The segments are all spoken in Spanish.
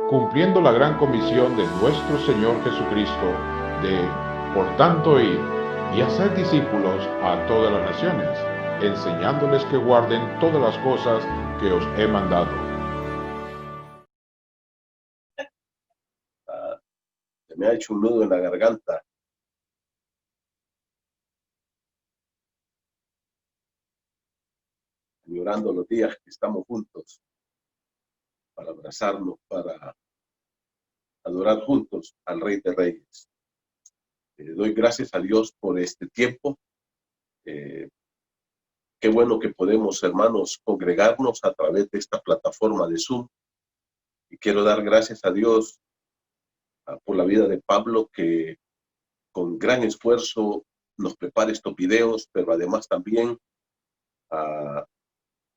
Cumpliendo la gran comisión de nuestro Señor Jesucristo de, por tanto, ir y hacer discípulos a todas las naciones, enseñándoles que guarden todas las cosas que os he mandado. Se me ha hecho un nudo en la garganta. Llorando los días que estamos juntos para abrazarnos, para adorar juntos al Rey de Reyes. Doy gracias a Dios por este tiempo. Qué bueno que podemos, hermanos, congregarnos a través de esta plataforma de Zoom. Y quiero dar gracias a Dios por la vida de Pablo, que con gran esfuerzo nos prepara estos videos, pero además también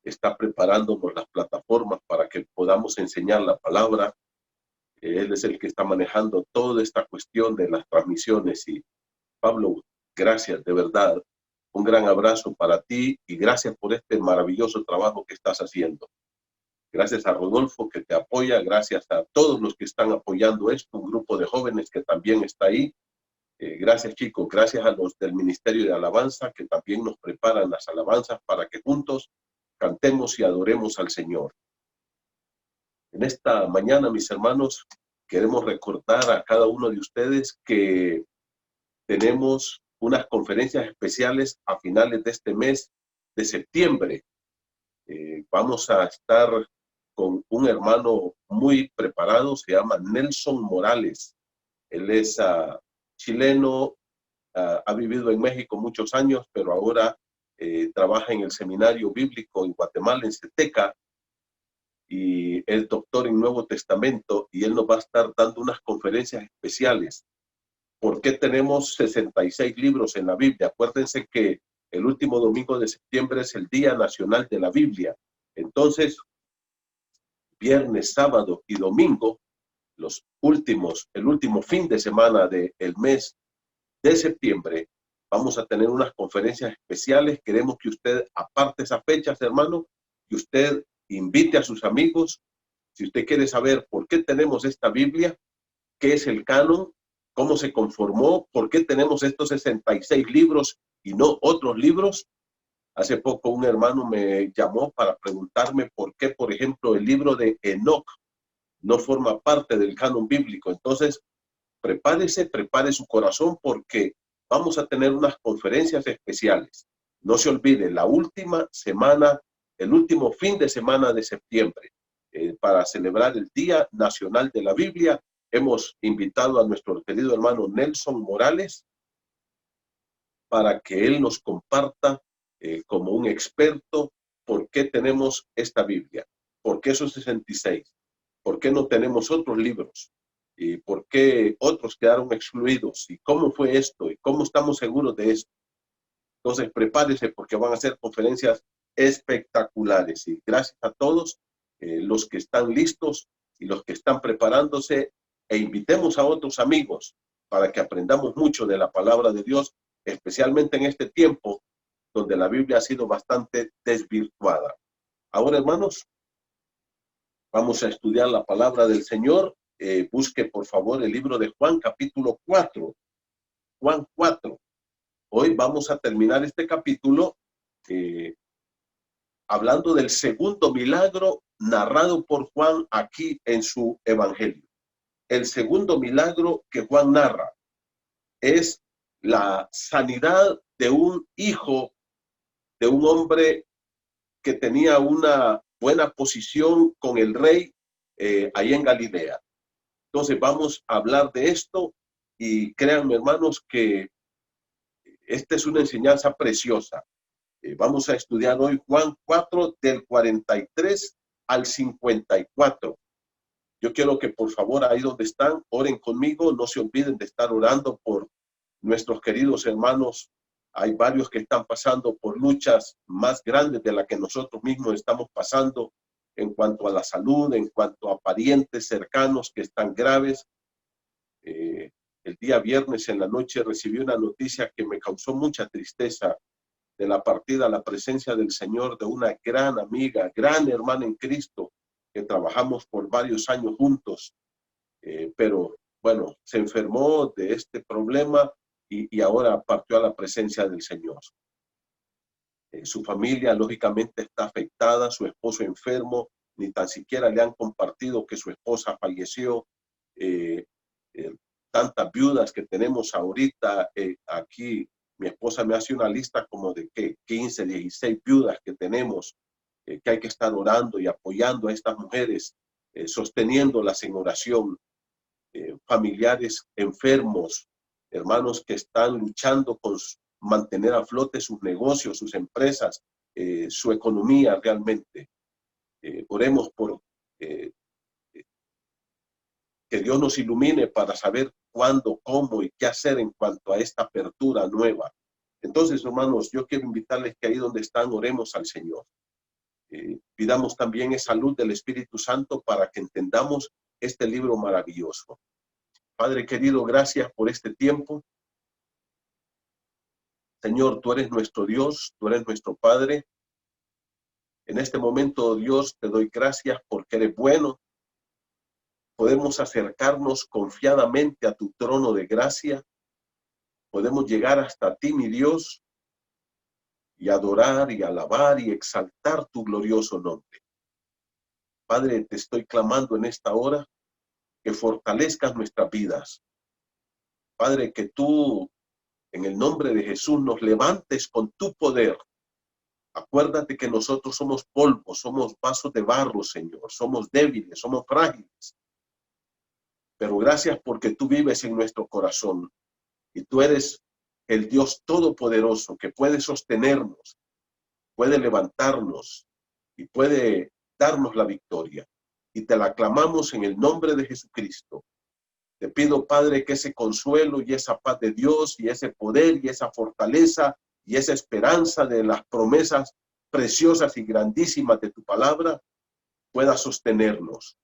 está preparándonos las plataformas para que podamos enseñar la palabra. Él es el que está manejando toda esta cuestión de las transmisiones. Y Pablo, gracias, de verdad. Un gran abrazo para ti y gracias por este maravilloso trabajo que estás haciendo. Gracias a Rodolfo que te apoya, gracias a todos los que están apoyando esto, un grupo de jóvenes que también está ahí. Gracias, chicos, gracias a los del Ministerio de Alabanza que también nos preparan las alabanzas para que juntos cantemos y adoremos al Señor. En esta mañana, mis hermanos, queremos recordar a cada uno de ustedes que tenemos unas conferencias especiales a finales de este mes de septiembre. Vamos a estar con un hermano muy preparado, se llama Nelson Morales. Él es chileno, ha vivido en México muchos años, pero ahora trabaja en el Seminario Bíblico en Guatemala, en Ceteca, y es doctor en Nuevo Testamento, y él nos va a estar dando unas conferencias especiales. ¿Por qué tenemos 66 libros en la Biblia? Acuérdense que el último domingo de septiembre es el Día Nacional de la Biblia. Entonces, viernes, sábado y domingo, el último fin de semana del mes de septiembre, vamos a tener unas conferencias especiales. Queremos que usted aparte esas fechas, hermano, que usted invite a sus amigos. Si usted quiere saber por qué tenemos esta Biblia, qué es el canon, cómo se conformó, por qué tenemos estos 66 libros y no otros libros. Hace poco un hermano me llamó para preguntarme por qué, por ejemplo, el libro de Enoc no forma parte del canon bíblico. Entonces, prepare su corazón porque vamos a tener unas conferencias especiales. No se olvide, la última semana, el último fin de semana de septiembre, para celebrar el Día Nacional de la Biblia, hemos invitado a nuestro querido hermano Nelson Morales para que él nos comparta como un experto por qué tenemos esta Biblia, por qué esos 66, por qué no tenemos otros libros y por qué otros quedaron excluidos y cómo fue esto y cómo estamos seguros de esto. Entonces prepárese porque van a ser conferencias espectaculares y gracias a todos los que están listos y los que están preparándose, e invitemos a otros amigos para que aprendamos mucho de la palabra de Dios, especialmente en este tiempo donde la Biblia ha sido bastante desvirtuada. Ahora, hermanos, vamos a estudiar la palabra del Señor. Busque, por favor, el libro de Juan, capítulo 4. Juan 4. Hoy vamos a terminar este capítulo hablando del segundo milagro narrado por Juan aquí en su evangelio. El segundo milagro que Juan narra es la sanidad de un hijo de un hombre que tenía una buena posición con el rey ahí en Galilea. Entonces vamos a hablar de esto y créanme, hermanos, que esta es una enseñanza preciosa. Vamos a estudiar hoy Juan 4 del 43 al 54. Yo quiero que por favor ahí donde están, oren conmigo. No se olviden de estar orando por nuestros queridos hermanos. Hay varios que están pasando por luchas más grandes de las que nosotros mismos estamos pasando en cuanto a la salud, en cuanto a parientes cercanos que están graves. El día viernes en la noche recibí una noticia que me causó mucha tristeza. de la partida a la presencia del Señor de una gran amiga, gran hermana en Cristo, que trabajamos por varios años juntos, pero bueno, se enfermó de este problema y ahora partió a la presencia del Señor. Su familia lógicamente está afectada, su esposo enfermo, ni tan siquiera le han compartido que su esposa falleció. Tantas viudas que tenemos ahorita aquí, mi esposa me hace una lista como de 15, 16 viudas que tenemos, que hay que estar orando y apoyando a estas mujeres, sosteniéndolas en oración, familiares enfermos, hermanos que están luchando con mantener a flote sus negocios, sus empresas, su economía realmente. Oremos por que Dios nos ilumine para saber cuándo, cómo y qué hacer en cuanto a esta apertura nueva. Entonces, hermanos, yo quiero invitarles que ahí donde están, oremos al Señor. Pidamos también esa luz del Espíritu Santo para que entendamos este libro maravilloso. Padre querido, gracias por este tiempo. Señor, tú eres nuestro Dios, tú eres nuestro Padre. En este momento, Dios, te doy gracias porque eres bueno. Podemos acercarnos confiadamente a tu trono de gracia. Podemos llegar hasta ti, mi Dios, y adorar y alabar y exaltar tu glorioso nombre. Padre, te estoy clamando en esta hora que fortalezcas nuestras vidas. Padre, que tú, en el nombre de Jesús, nos levantes con tu poder. Acuérdate que nosotros somos polvo, somos vasos de barro, Señor. Somos débiles, somos frágiles. Pero gracias porque tú vives en nuestro corazón. Y tú eres el Dios todopoderoso que puede sostenernos, puede levantarnos y puede darnos la victoria. Y te la clamamos en el nombre de Jesucristo. Te pido, Padre, que ese consuelo y esa paz de Dios y ese poder y esa fortaleza y esa esperanza de las promesas preciosas y grandísimas de tu palabra pueda sostenernos.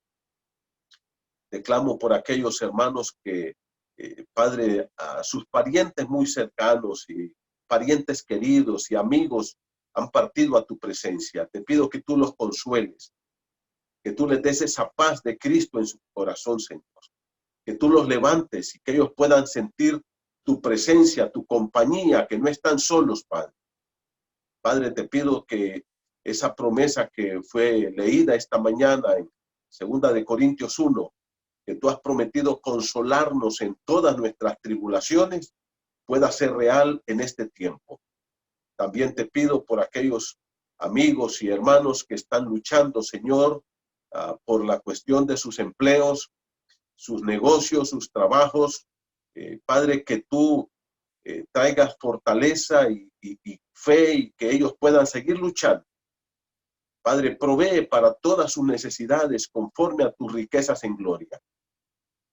Te clamo por aquellos hermanos que, Padre, a sus parientes muy cercanos y parientes queridos y amigos han partido a tu presencia. Te pido que tú los consueles, que tú les des esa paz de Cristo en su corazón, Señor. Que tú los levantes y que ellos puedan sentir tu presencia, tu compañía, que no están solos, Padre. Padre, te pido que esa promesa que fue leída esta mañana en 2 Corintios 1, que tú has prometido consolarnos en todas nuestras tribulaciones, pueda ser real en este tiempo. También te pido por aquellos amigos y hermanos que están luchando, Señor, por la cuestión de sus empleos, sus negocios, sus trabajos. Padre, que tú traigas fortaleza y fe y que ellos puedan seguir luchando. Padre, provee para todas sus necesidades conforme a tus riquezas en gloria.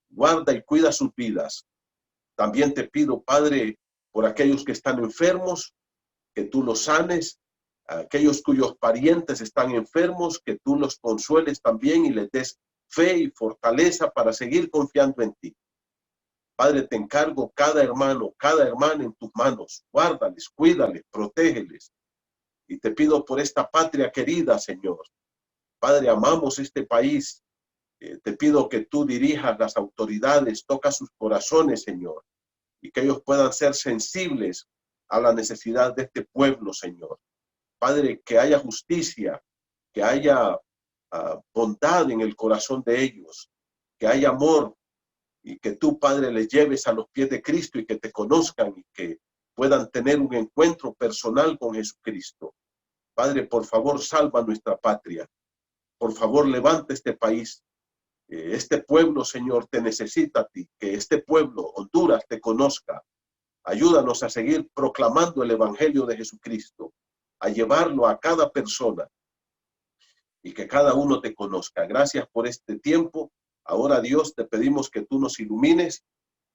Guarda y cuida sus vidas. También te pido, Padre, por aquellos que están enfermos, que tú los sanes, aquellos cuyos parientes están enfermos, que tú los consueles también y les des fe y fortaleza para seguir confiando en ti. Padre, te encargo cada hermano, cada hermana en tus manos. Guárdales, cuídales, protégeles. Y te pido por esta patria querida, Señor. Padre, amamos este país. Te pido que tú dirijas las autoridades, toca sus corazones, Señor, y que ellos puedan ser sensibles a la necesidad de este pueblo, Señor. Padre, que haya justicia, que haya bondad en el corazón de ellos, que haya amor, y que tú, Padre, les lleves a los pies de Cristo y que te conozcan y que puedan tener un encuentro personal con Jesucristo. Padre, por favor, salva nuestra patria. Por favor, levanta este país. Este pueblo, Señor, te necesita a ti. Que este pueblo, Honduras, te conozca. Ayúdanos a seguir proclamando el Evangelio de Jesucristo, a llevarlo a cada persona y que cada uno te conozca. Gracias por este tiempo. Ahora, Dios, te pedimos que tú nos ilumines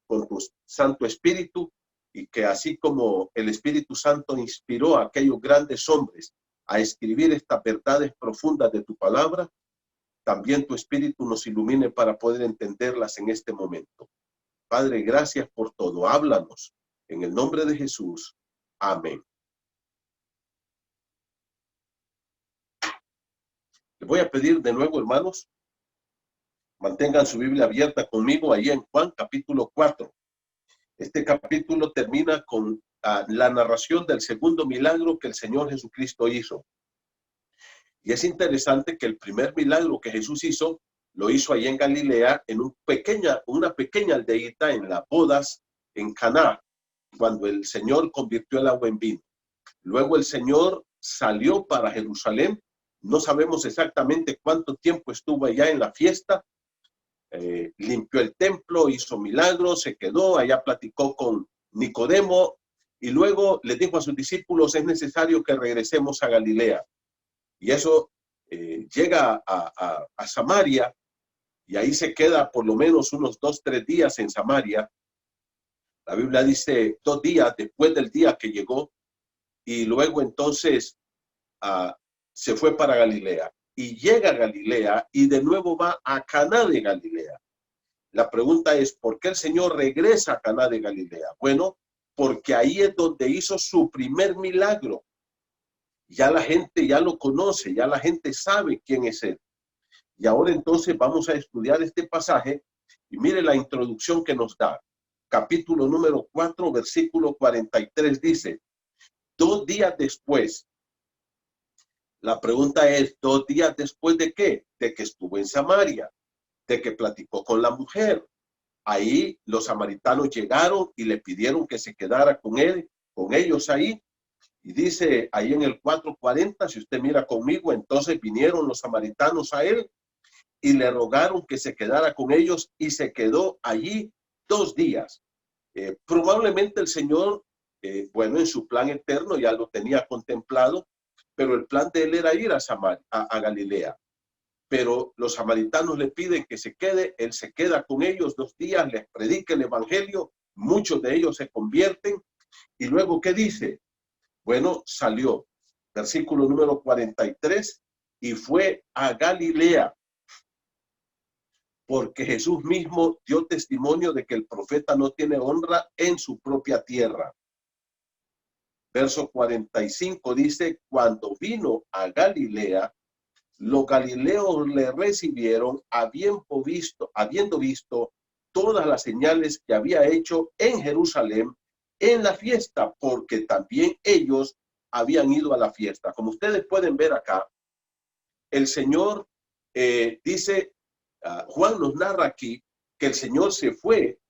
con tu Santo Espíritu y que así como el Espíritu Santo inspiró a aquellos grandes hombres a escribir estas verdades profundas de tu palabra, también tu Espíritu nos ilumine para poder entenderlas en este momento. Padre, gracias por todo. Háblanos. En el nombre de Jesús. Amén. Les voy a pedir de nuevo, hermanos, mantengan su Biblia abierta conmigo ahí en Juan capítulo 4. Este capítulo termina con la narración del segundo milagro que el Señor Jesucristo hizo. Y es interesante que el primer milagro que Jesús hizo, lo hizo ahí en Galilea, en una pequeña aldeíta en las bodas en Caná, cuando el Señor convirtió el agua en vino. Luego el Señor salió para Jerusalén. No sabemos exactamente cuánto tiempo estuvo allá en la fiesta. Limpió el templo, hizo milagros, se quedó, allá platicó con Nicodemo y luego le dijo a sus discípulos, es necesario que regresemos a Galilea. Y eso llega a Samaria y ahí se queda por lo menos unos 2-3 días en Samaria. La Biblia dice 2 días después del día que llegó y luego entonces se fue para Galilea. Y llega a Galilea y de nuevo va a Caná de Galilea. La pregunta es, ¿por qué el Señor regresa a Caná de Galilea? Bueno, porque ahí es donde hizo su primer milagro. Ya la gente ya lo conoce, ya la gente sabe quién es Él. Y ahora entonces vamos a estudiar este pasaje y mire la introducción que nos da. Capítulo número 4, versículo 43 dice, 2 días después. La pregunta es, 2 días después ¿de qué? De que estuvo en Samaria, de que platicó con la mujer. Ahí los samaritanos llegaron y le pidieron que se quedara con ellos ahí. Y dice ahí en el 4:40, si usted mira conmigo, entonces vinieron los samaritanos a él y le rogaron que se quedara con ellos y se quedó allí 2 días. Probablemente el Señor, bueno, en su plan eterno ya lo tenía contemplado, pero el plan de él era ir a Galilea. Pero los samaritanos le piden que se quede, él se queda con ellos 2 días, les predica el evangelio, muchos de ellos se convierten. Y luego, ¿qué dice? Bueno, salió, versículo número 43, y fue a Galilea, porque Jesús mismo dio testimonio de que el profeta no tiene honra en su propia tierra. Verso 45 dice, cuando vino a Galilea, los galileos le recibieron habiendo visto todas las señales que había hecho en Jerusalén en la fiesta, porque también ellos habían ido a la fiesta. Como ustedes pueden ver acá, el Señor dice, Juan nos narra aquí que el Señor se fue,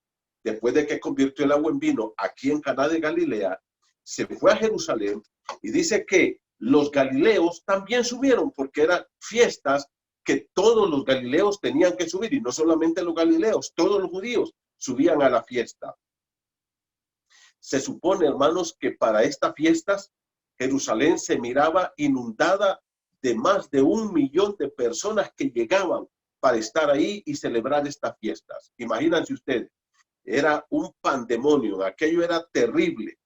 después de que convirtió el agua en vino aquí en Caná de Galilea, se fue a Jerusalén y dice que los galileos también subieron porque eran fiestas que todos los galileos tenían que subir y no solamente los galileos, todos los judíos subían a la fiesta. Se supone, hermanos, que para estas fiestas Jerusalén se miraba inundada de más de 1 millón de personas que llegaban para estar ahí y celebrar estas fiestas. Imagínense ustedes, era un pandemonio, aquello era terrible.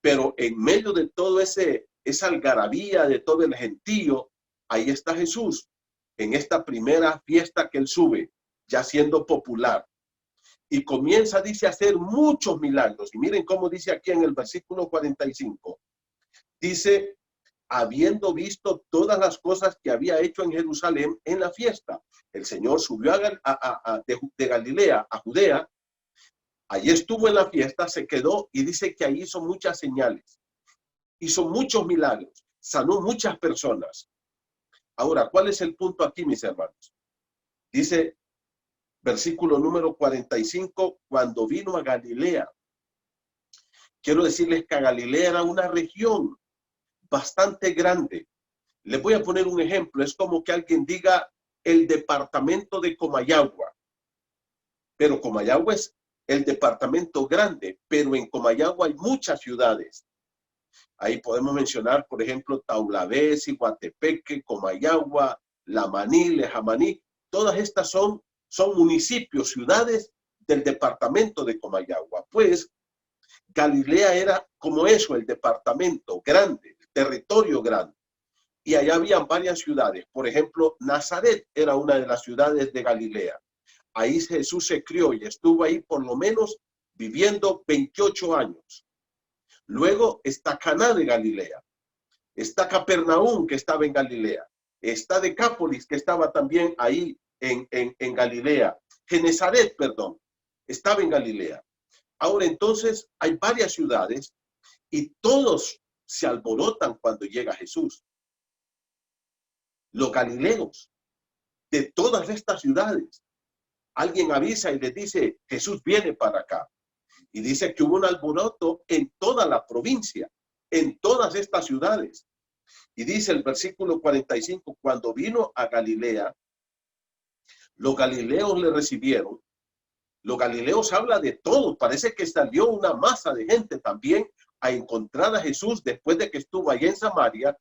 Pero en medio de todo esa algarabía de todo el gentío, ahí está Jesús, en esta primera fiesta que él sube, ya siendo popular. Y comienza, dice, a hacer muchos milagros. Y miren cómo dice aquí en el versículo 45. Dice, habiendo visto todas las cosas que había hecho en Jerusalén en la fiesta. El Señor subió de Galilea a Judea. Allí estuvo en la fiesta, se quedó y dice que allí hizo muchas señales. Hizo muchos milagros, sanó muchas personas. Ahora, ¿cuál es el punto aquí, mis hermanos? Dice, versículo número 45, cuando vino a Galilea. Quiero decirles que Galilea era una región bastante grande. Les voy a poner un ejemplo. Es como que alguien diga el departamento de Comayagua. Pero Comayagua es el departamento grande, pero en Comayagua hay muchas ciudades. Ahí podemos mencionar, por ejemplo, Taulavesi, Guatepeque, Comayagua, Lamaní, Lejamaní. Todas estas son municipios, ciudades del departamento de Comayagua. Pues Galilea era como eso, el departamento grande, el territorio grande. Y allá habían varias ciudades. Por ejemplo, Nazaret era una de las ciudades de Galilea. Ahí Jesús se crió y estuvo ahí por lo menos viviendo 28 años. Luego está Caná de Galilea. Está Capernaum, que estaba en Galilea. Está Decápolis, que estaba también ahí en Galilea. Genezaret, perdón, estaba en Galilea. Ahora entonces hay varias ciudades y todos se alborotan cuando llega Jesús. Los galileos de todas estas ciudades. Alguien avisa y les dice, Jesús viene para acá. Y dice que hubo un alboroto en toda la provincia, en todas estas ciudades. Y dice el versículo 45, cuando vino a Galilea, los galileos le recibieron. Los galileos habla de todo. Parece que salió una masa de gente también a encontrar a Jesús después de que estuvo allá en Samaria.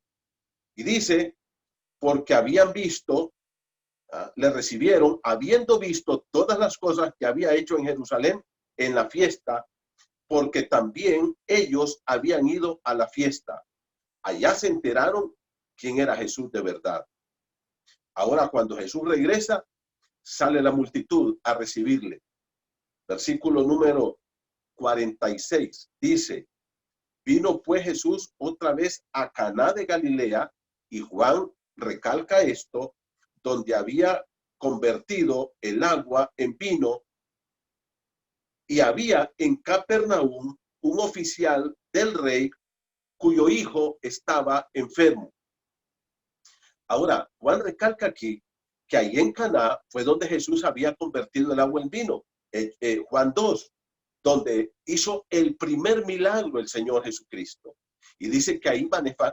Y dice, porque habían visto, le recibieron, habiendo visto todas las cosas que había hecho en Jerusalén en la fiesta, porque también ellos habían ido a la fiesta. Allá se enteraron quién era Jesús de verdad. Ahora, cuando Jesús regresa, sale la multitud a recibirle. Versículo número 46 dice, vino pues Jesús otra vez a Caná de Galilea, y Juan recalca esto, donde había convertido el agua en vino, y había en Capernaum un oficial del rey cuyo hijo estaba enfermo. Ahora, Juan recalca aquí que ahí en Caná fue donde Jesús había convertido el agua en vino. Juan 2, donde hizo el primer milagro el Señor Jesucristo. Y dice que ahí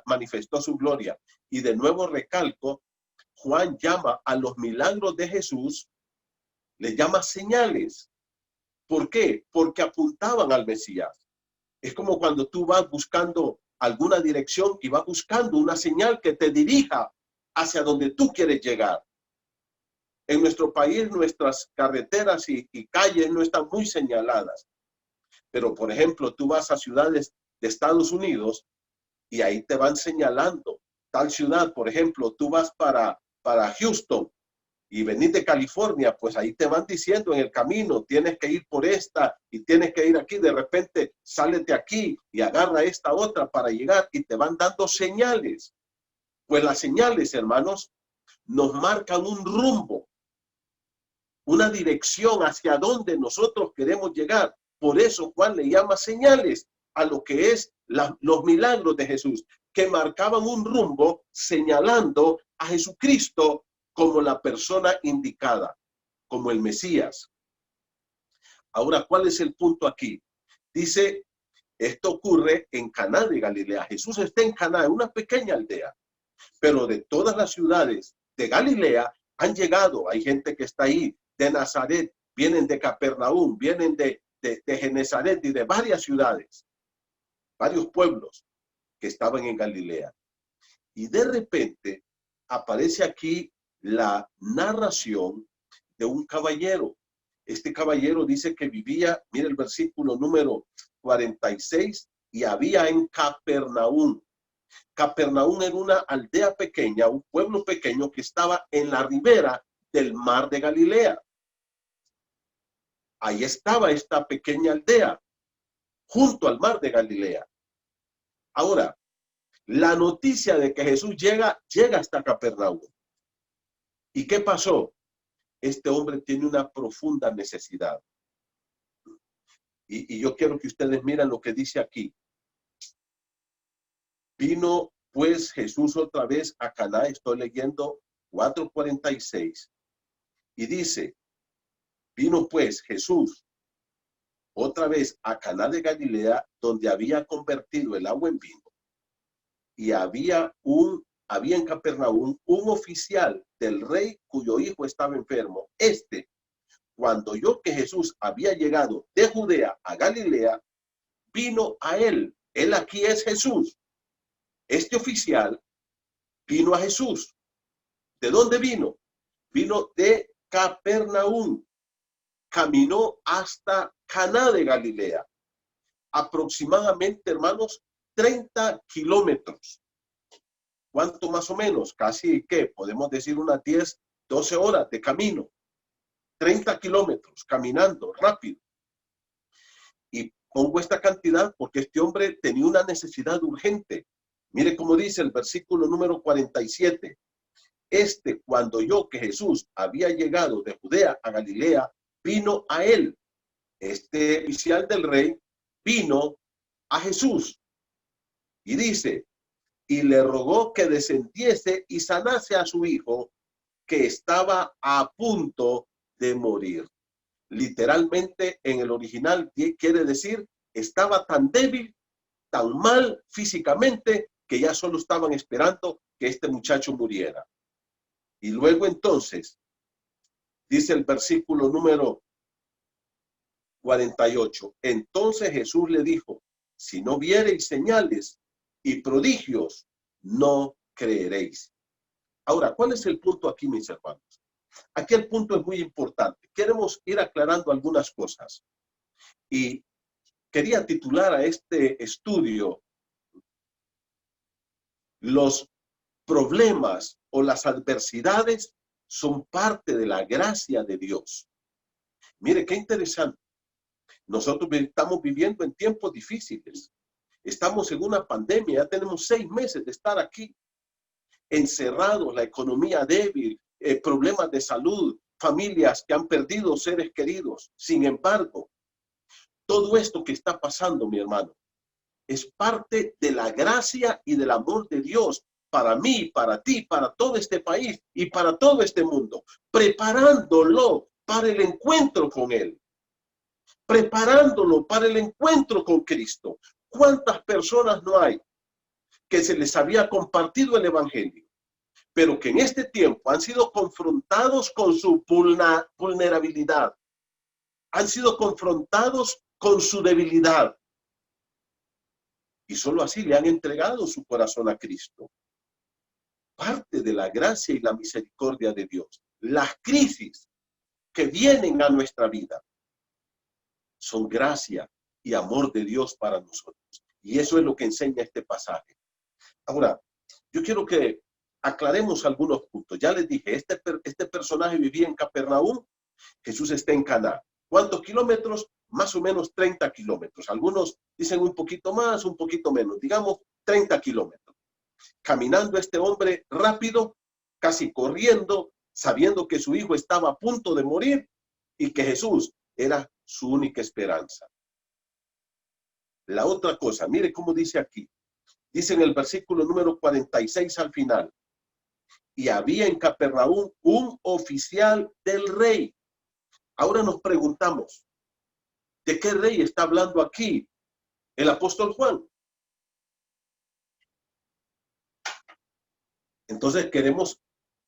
manifestó su gloria. Y de nuevo recalco, Juan llama a los milagros de Jesús, le llama señales. ¿Por qué? Porque apuntaban al Mesías. Es como cuando tú vas buscando alguna dirección y vas buscando una señal que te dirija hacia donde tú quieres llegar. En nuestro país, nuestras carreteras y calles no están muy señaladas. Pero, por ejemplo, tú vas a ciudades de Estados Unidos y ahí te van señalando tal ciudad. Por ejemplo, tú vas para Houston y venís de California, pues ahí te van diciendo en el camino, tienes que ir por esta y tienes que ir aquí. De repente, sálete aquí y agarra esta otra para llegar, y te van dando señales. Pues las señales, hermanos, nos marcan un rumbo, una dirección hacia donde nosotros queremos llegar. Por eso Juan le llama señales a lo que es los milagros de Jesús, que marcaban un rumbo señalando a Jesucristo como la persona indicada, como el Mesías. Ahora, ¿cuál es el punto aquí? Dice, esto ocurre en Caná de Galilea. Jesús está en Caná, en una pequeña aldea, pero de todas las ciudades de Galilea han llegado. Hay gente que está ahí, de Nazaret, vienen de Capernaum, vienen de Genezaret y de varias ciudades, varios pueblos que estaban en Galilea. Y de repente aparece aquí la narración de un caballero. Este caballero dice que vivía, mira el versículo número 46, y había en Capernaum. Capernaum era una aldea pequeña, un pueblo pequeño que estaba en la ribera del mar de Galilea. Ahí estaba esta pequeña aldea, junto al mar de Galilea. Ahora, la noticia de que Jesús llega hasta Capernaum. ¿Y qué pasó? Este hombre tiene una profunda necesidad. Y yo quiero que ustedes miren lo que dice aquí. Vino pues Jesús otra vez a Caná, estoy leyendo 4:46, y dice, vino pues Jesús otra vez a Caná de Galilea, donde había convertido el agua en vino, y había en Capernaum un oficial del rey cuyo hijo estaba enfermo. Cuando oyó que Jesús había llegado de Judea a Galilea, vino a él. Él aquí es Jesús. Este oficial vino a Jesús. ¿De dónde vino? Vino de Capernaum. Caminó hasta Caná de Galilea. Aproximadamente, hermanos, 30 kilómetros. ¿Cuánto más o menos? Casi, ¿qué? Podemos decir unas 10, 12 horas de camino. 30 kilómetros, caminando rápido. Y pongo esta cantidad porque este hombre tenía una necesidad urgente. Mire cómo dice el versículo número 47. Cuando oyó que Jesús había llegado de Judea a Galilea, vino a él. Este oficial del rey vino a Jesús y dice, y le rogó que descendiese y sanase a su hijo, que estaba a punto de morir. Literalmente en el original quiere decir, estaba tan débil, tan mal físicamente, que ya solo estaban esperando que este muchacho muriera. Y luego entonces, dice el versículo número 48, entonces Jesús le dijo, si no viereis señales y prodigios, no creeréis. Ahora, ¿cuál es el punto aquí, mis hermanos? Aquí el punto es muy importante. Queremos ir aclarando algunas cosas. Y quería titular a este estudio los problemas o las adversidades son parte de la gracia de Dios. Mire, qué interesante. Nosotros estamos viviendo en tiempos difíciles. Estamos en una pandemia, ya tenemos 6 meses de estar aquí, encerrados, la economía débil, problemas de salud, familias que han perdido seres queridos. Sin embargo, todo esto que está pasando, mi hermano, es parte de la gracia y del amor de Dios para mí, para ti, para todo este país y para todo este mundo, preparándolo para el encuentro con Él, preparándolo para el encuentro con Cristo. ¿Cuántas personas no hay que se les había compartido el evangelio, pero que en este tiempo han sido confrontados con su vulnerabilidad, han sido confrontados con su debilidad, y solo así le han entregado su corazón a Cristo? Parte de la gracia y la misericordia de Dios. Las crisis que vienen a nuestra vida son gracia y amor de Dios para nosotros. Y eso es lo que enseña este pasaje. Ahora, yo quiero que aclaremos algunos puntos. Ya les dije, este personaje vivía en Capernaum, Jesús está en Caná. ¿Cuántos kilómetros? Más o menos 30 kilómetros. Algunos dicen un poquito más, un poquito menos. Digamos 30 kilómetros. Caminando este hombre rápido, casi corriendo, sabiendo que su hijo estaba a punto de morir y que Jesús era su única esperanza. La otra cosa, mire cómo dice aquí. Dice en el versículo número 46 al final. Y había en Capernaum un oficial del rey. Ahora nos preguntamos, ¿de qué rey está hablando aquí el apóstol Juan? Entonces queremos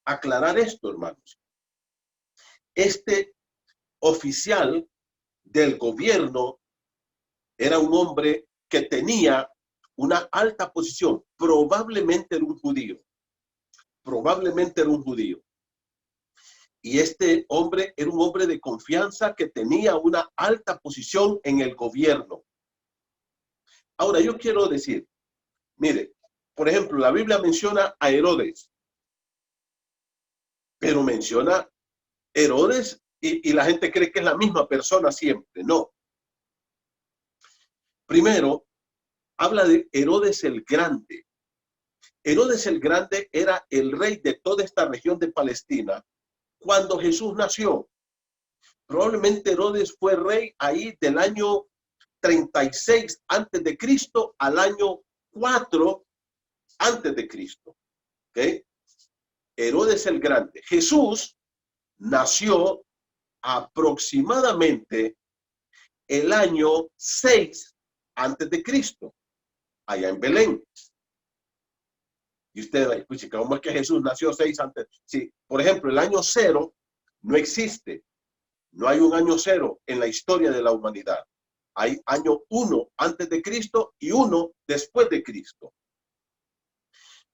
aclarar esto, hermanos. Este oficial del gobierno era un hombre que tenía una alta posición, probablemente era un judío, y este hombre era un hombre de confianza que tenía una alta posición en el gobierno. Ahora yo quiero decir, mire, por ejemplo, la Biblia menciona a Herodes, pero menciona Herodes y la gente cree que es la misma persona siempre. No. Primero, habla de Herodes el Grande. Herodes el Grande era el rey de toda esta región de Palestina cuando Jesús nació. Probablemente Herodes fue rey ahí del año 36 antes de Cristo al año 4 antes de Cristo. ¿Okay? Herodes el Grande. Jesús nació aproximadamente el año 6 antes de Cristo, allá en Belén. Y usted va a decir, ¿cómo es que Jesús nació 6 antes? Sí, por ejemplo, el año 0 no existe. No hay un año 0 en la historia de la humanidad. Hay año 1 antes de Cristo y 1 después de Cristo.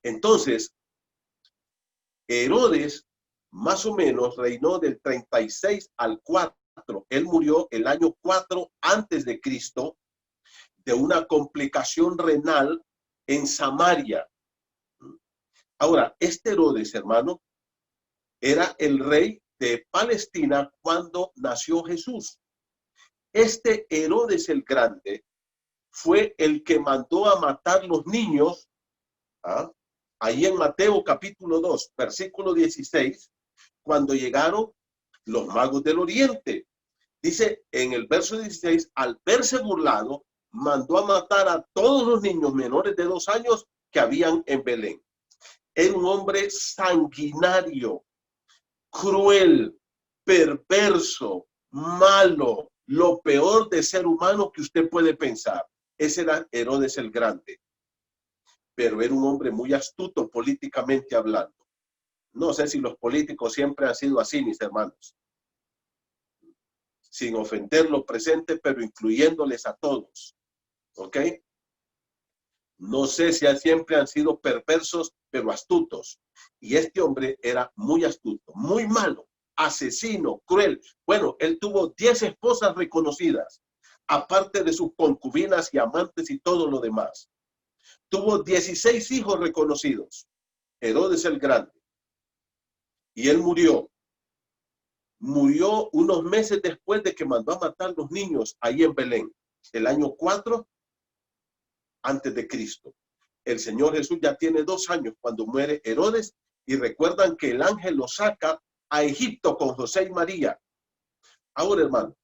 Entonces, Herodes más o menos reinó del 36 al 4. Él murió el año 4 antes de Cristo de una complicación renal en Samaria. Ahora, este Herodes, hermano, era el rey de Palestina cuando nació Jesús. Este Herodes el Grande fue el que mandó a matar los niños ahí en Mateo capítulo 2, versículo 16, cuando llegaron los magos del oriente. Dice en el verso 16, al verse burlado, mandó a matar a todos los niños menores de 2 años que habían en Belén. Era un hombre sanguinario, cruel, perverso, malo, lo peor de ser humano que usted puede pensar. Ese era Herodes el Grande. Pero era un hombre muy astuto políticamente hablando. No sé si los políticos siempre han sido así, mis hermanos. Sin ofender los presentes, pero incluyéndoles a todos. ¿Ok? No sé si siempre han sido perversos, pero astutos. Y este hombre era muy astuto, muy malo, asesino, cruel. Bueno, él tuvo 10 esposas reconocidas, aparte de sus concubinas y amantes y todo lo demás. Tuvo 16 hijos reconocidos. Herodes el Grande. Y él murió. Murió unos meses después de que mandó a matar los niños ahí en Belén, el año 4 antes de Cristo. El Señor Jesús ya tiene 2 años cuando muere Herodes, y recuerdan que el ángel lo saca a Egipto con José y María. Ahora, hermano,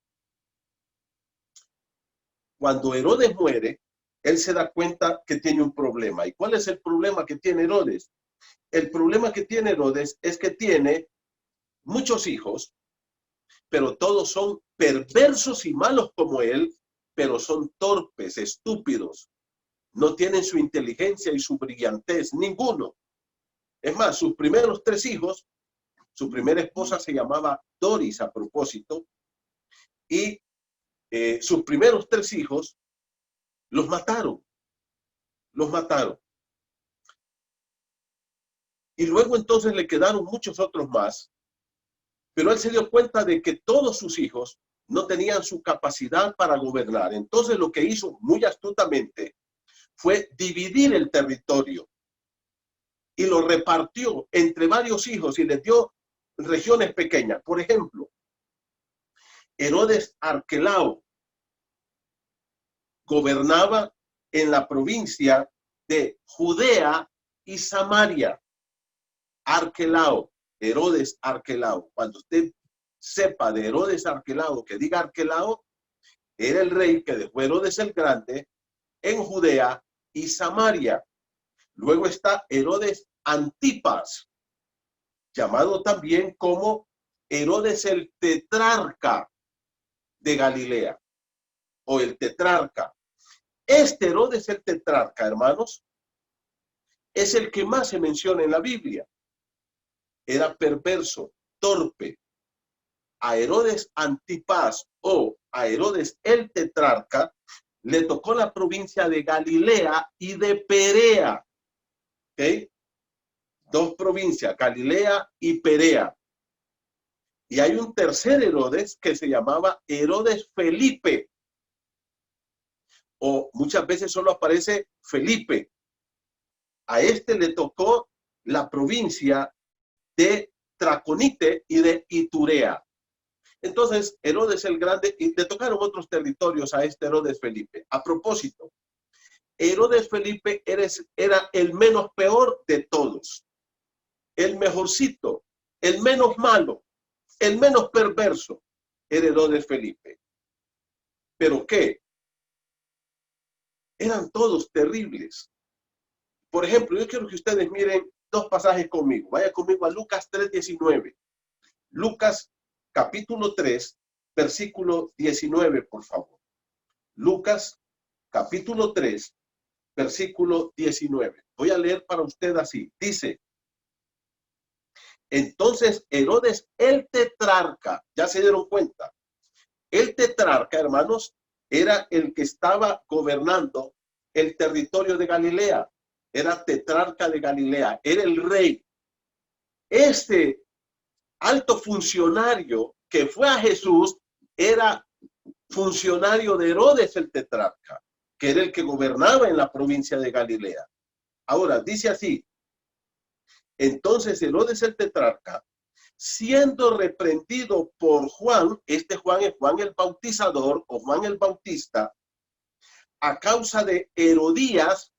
cuando Herodes muere, él se da cuenta que tiene un problema. ¿Y cuál es el problema que tiene Herodes? El problema que tiene Herodes es que tiene muchos hijos, pero todos son perversos y malos como él, pero son torpes, estúpidos. No tienen su inteligencia y su brillantez, ninguno. Es más, sus primeros 3 hijos, su primera esposa se llamaba Doris a propósito, y sus primeros 3 hijos los mataron. Los mataron. Y luego entonces le quedaron muchos otros más, pero él se dio cuenta de que todos sus hijos no tenían su capacidad para gobernar. Entonces lo que hizo muy astutamente fue dividir el territorio y lo repartió entre varios hijos y les dio regiones pequeñas. Por ejemplo, Herodes Arquelao gobernaba en la provincia de Judea y Samaria. Arquelao, Herodes Arquelao. Cuando usted sepa de Herodes Arquelao, que diga Arquelao, era el rey que dejó Herodes el Grande en Judea y Samaria. Luego está Herodes Antipas, llamado también como Herodes el tetrarca de Galilea, o el tetrarca. Este Herodes el tetrarca, hermanos, es el que más se menciona en la Biblia. Era perverso, torpe. A Herodes Antipas o a Herodes el tetrarca le tocó la provincia de Galilea y de Perea. ¿Okay? 2 provincias, Galilea y Perea. Y hay un tercer Herodes que se llamaba Herodes Felipe. O muchas veces solo aparece Felipe. A este le tocó la provincia de Traconite y de Iturea. Entonces, Herodes el Grande, y le tocaron otros territorios a este Herodes Felipe. A propósito, Herodes Felipe era el menos peor de todos. El mejorcito, el menos malo, el menos perverso, era Herodes Felipe. ¿Pero qué? Eran todos terribles. Por ejemplo, yo quiero que ustedes miren 2 pasajes conmigo. Vaya conmigo a Lucas 3:19. Lucas capítulo 3, versículo 19, por favor. Lucas capítulo 3, versículo 19. Voy a leer para usted así. Dice: entonces Herodes el tetrarca, ya se dieron cuenta, el tetrarca, hermanos, era el que estaba gobernando el territorio de Galilea. Era tetrarca de Galilea, era el rey. Este alto funcionario que fue a Jesús era funcionario de Herodes el tetrarca, que era el que gobernaba en la provincia de Galilea. Ahora, dice así: entonces Herodes el tetrarca, siendo reprendido por Juan, este Juan es Juan el Bautizador o Juan el Bautista, a causa de Herodías,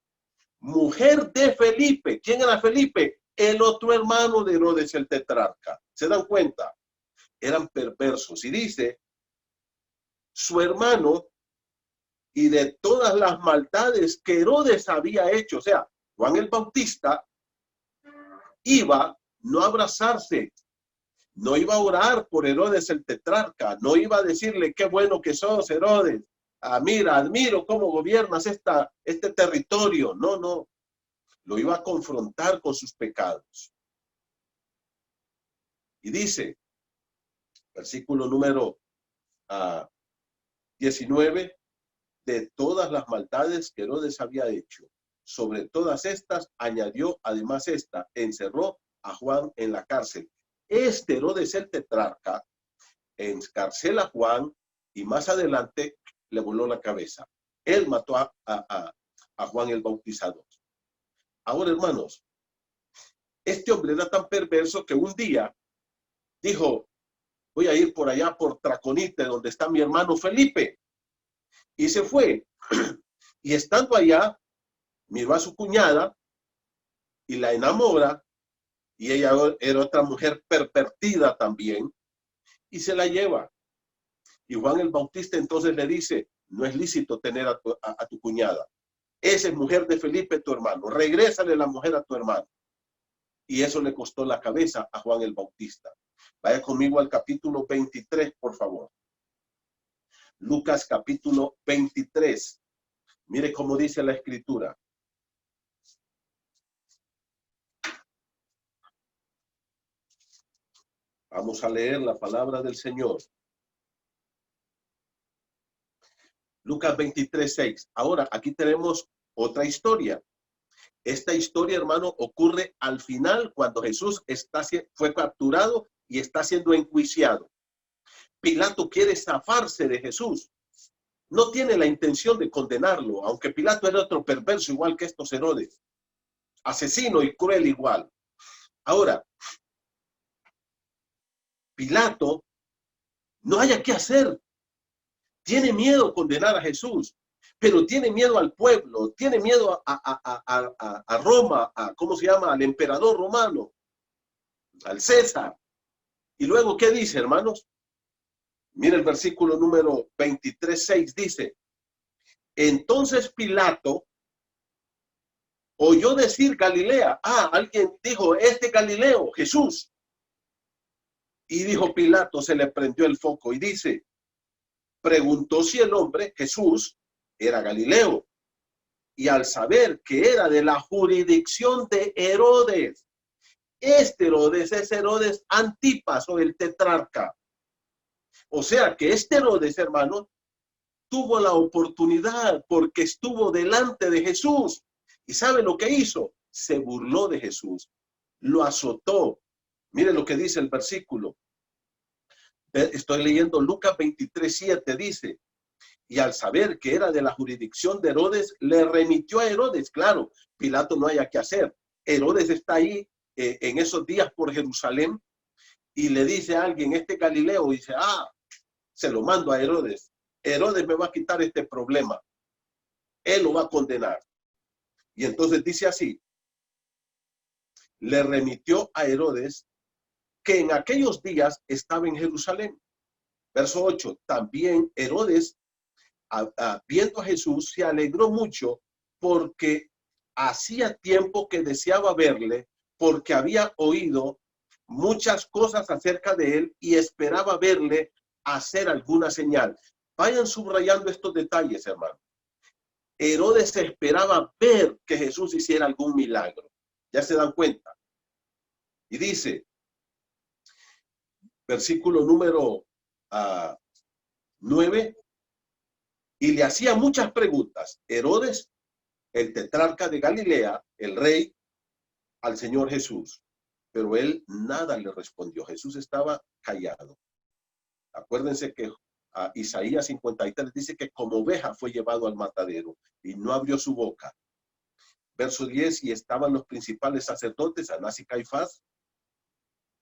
mujer de Felipe. ¿Quién era Felipe? El otro hermano de Herodes el tetrarca. ¿Se dan cuenta? Eran perversos. Y dice, su hermano, y de todas las maldades que Herodes había hecho. O sea, Juan el Bautista iba no a abrazarse, no iba a orar por Herodes el tetrarca, no iba a decirle qué bueno que sos, Herodes. Mira, admiro cómo gobiernas este territorio. No, no. Lo iba a confrontar con sus pecados. Y dice, versículo número 19, de todas las maldades que Herodes había hecho, sobre todas estas añadió además esta, encerró a Juan en la cárcel. Este Herodes el tetrarca encarcela a Juan y más adelante le voló la cabeza. Él mató a Juan el Bautizador. Ahora, hermanos, este hombre era tan perverso que un día dijo, voy a ir por allá por Traconite, donde está mi hermano Felipe. Y se fue. Y estando allá, miró a su cuñada y la enamora. Y ella era otra mujer pervertida también. Y se la lleva. Y Juan el Bautista entonces le dice, no es lícito tener a tu cuñada. Esa es mujer de Felipe, tu hermano. Regrésale la mujer a tu hermano. Y eso le costó la cabeza a Juan el Bautista. Vaya conmigo al capítulo 23, por favor. Lucas capítulo 23. Mire cómo dice la escritura. Vamos a leer la palabra del Señor. Lucas 23, 6. Ahora, aquí tenemos otra historia. Esta historia, hermano, ocurre al final cuando Jesús fue capturado y está siendo enjuiciado. Pilato quiere zafarse de Jesús. No tiene la intención de condenarlo, aunque Pilato era otro perverso igual que estos Herodes. Asesino y cruel igual. Ahora, Pilato no haya qué hacer. Tiene miedo condenar a Jesús, pero tiene miedo al pueblo, tiene miedo a Roma, ¿cómo se llama? Al emperador romano, al César. Y luego, ¿qué dice, hermanos? Mira el versículo número 23, 6, dice, entonces Pilato oyó decir Galilea. Alguien dijo, Galileo, Jesús. Y dijo Pilato, se le prendió el foco y dice, preguntó si el hombre, Jesús, era Galileo. Y al saber que era de la jurisdicción de Herodes, Herodes es Herodes Antipas o el tetrarca. O sea que Herodes, hermano, tuvo la oportunidad porque estuvo delante de Jesús. ¿Y sabe lo que hizo? Se burló de Jesús, lo azotó. Mire lo que dice el versículo. Estoy leyendo Lucas 23, 7, dice, y al saber que era de la jurisdicción de Herodes, le remitió a Herodes. Claro, Pilato no haya que hacer. Herodes está ahí en esos días por Jerusalén y le dice a alguien, Galileo, dice, se lo mando a Herodes. Herodes me va a quitar este problema. Él lo va a condenar. Y entonces dice así, le remitió a Herodes que en aquellos días estaba en Jerusalén. Verso 8, también Herodes, viendo a Jesús, se alegró mucho porque hacía tiempo que deseaba verle, porque había oído muchas cosas acerca de él y esperaba verle hacer alguna señal. Vayan subrayando estos detalles, hermano. Herodes esperaba ver que Jesús hiciera algún milagro. ¿Ya se dan cuenta? Y dice, versículo número 9, y le hacía muchas preguntas. Herodes, el tetrarca de Galilea, el rey, al Señor Jesús. Pero él nada le respondió. Jesús estaba callado. Acuérdense que Isaías 53 dice que como oveja fue llevado al matadero y no abrió su boca. Verso 10, y estaban los principales sacerdotes, Anás y Caifás,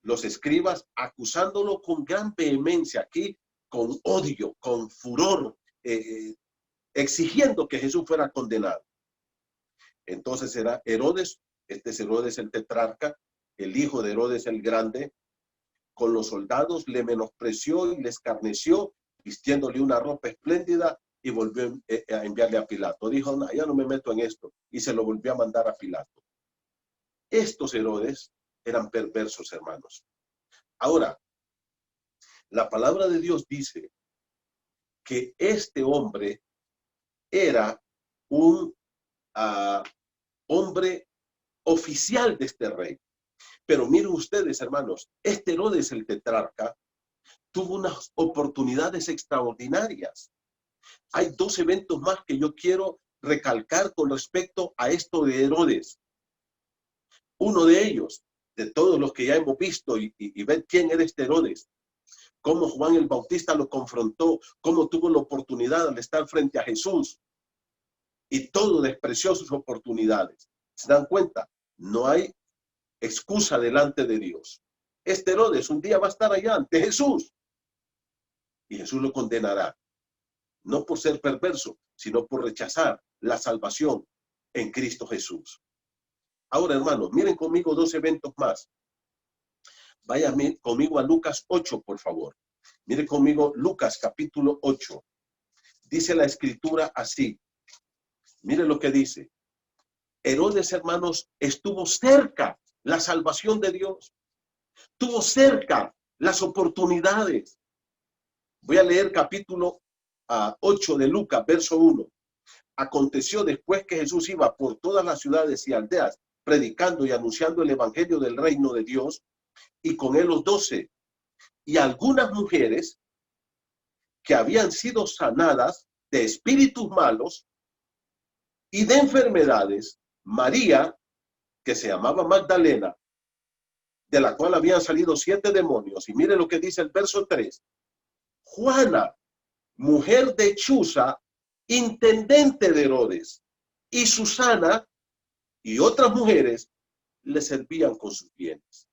los escribas, acusándolo con gran vehemencia, aquí con odio, con furor, exigiendo que Jesús fuera condenado. Entonces era Herodes, este es Herodes el tetrarca, el hijo de Herodes el grande, con los soldados le menospreció y le escarneció, vistiéndole una ropa espléndida, y volvió a enviarle a Pilato. Dijo, no, ya no me meto en esto, y se lo volvió a mandar a Pilato. Estos Herodes eran perversos, hermanos. Ahora, la palabra de Dios dice que este hombre era un hombre oficial de este rey. Pero miren ustedes, hermanos, este Herodes el tetrarca tuvo unas oportunidades extraordinarias. Hay dos eventos más que yo quiero recalcar con respecto a esto de Herodes. Uno de ellos, de todos los que ya hemos visto y ver quién era este Herodes, cómo Juan el Bautista lo confrontó, cómo tuvo la oportunidad de estar frente a Jesús y todo despreció sus oportunidades. ¿Se dan cuenta? No hay excusa delante de Dios. Este Herodes un día va a estar allá ante Jesús y Jesús lo condenará, no por ser perverso, sino por rechazar la salvación en Cristo Jesús. Ahora, hermanos, miren conmigo dos eventos más. Vayan conmigo a Lucas 8, por favor. Miren conmigo Lucas capítulo 8. Dice la escritura así. Miren lo que dice. Herodes, hermanos, estuvo cerca la salvación de Dios. Tuvo cerca las oportunidades. Voy a leer capítulo 8 de Lucas, verso 1. Aconteció después que Jesús iba por todas las ciudades y aldeas, predicando y anunciando el evangelio del reino de Dios, y con él los 12. Y algunas mujeres que habían sido sanadas de espíritus malos y de enfermedades, María, que se llamaba Magdalena, de la cual habían salido 7 demonios. Y mire lo que dice el verso 3. Juana, mujer de Chuza, intendente de Herodes, y Susana y otras mujeres le servían con sus bienes.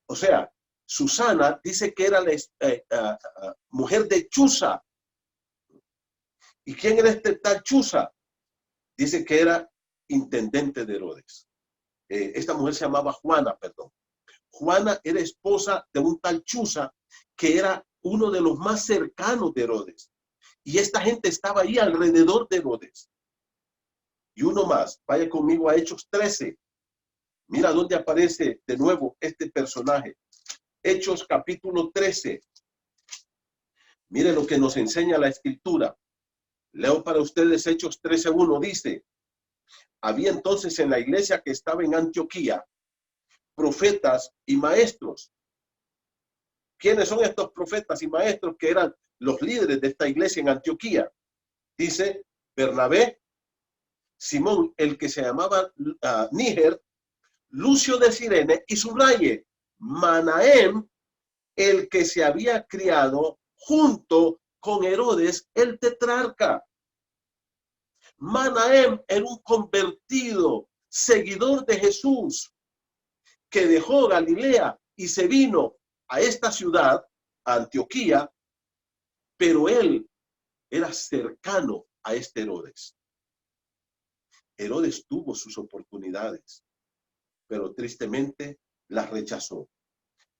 O sea, Susana dice que era la mujer de Chuza. ¿Y quién era este tal Chuza? Dice que era intendente de Herodes. Esta mujer se llamaba Juana, perdón. Juana era esposa de un tal Chuza que era uno de los más cercanos de Herodes. Y esta gente estaba ahí alrededor de Herodes. Y uno más, vaya conmigo a Hechos 13. Mira dónde aparece de nuevo este personaje. Hechos capítulo 13. Mire lo que nos enseña la escritura. Leo para ustedes Hechos 13:1. Dice, había entonces en la iglesia que estaba en Antioquía profetas y maestros. ¿Quiénes son estos profetas y maestros que eran los líderes de esta iglesia en Antioquía? Dice Bernabé, Simón, el que se llamaba Níger, Lucio de Cirene, y subraye, Manahem, el que se había criado junto con Herodes el tetrarca. Manahem era un convertido, seguidor de Jesús, que dejó Galilea y se vino a esta ciudad, a Antioquía, pero él era cercano a este Herodes. Herodes tuvo sus oportunidades, pero tristemente las rechazó.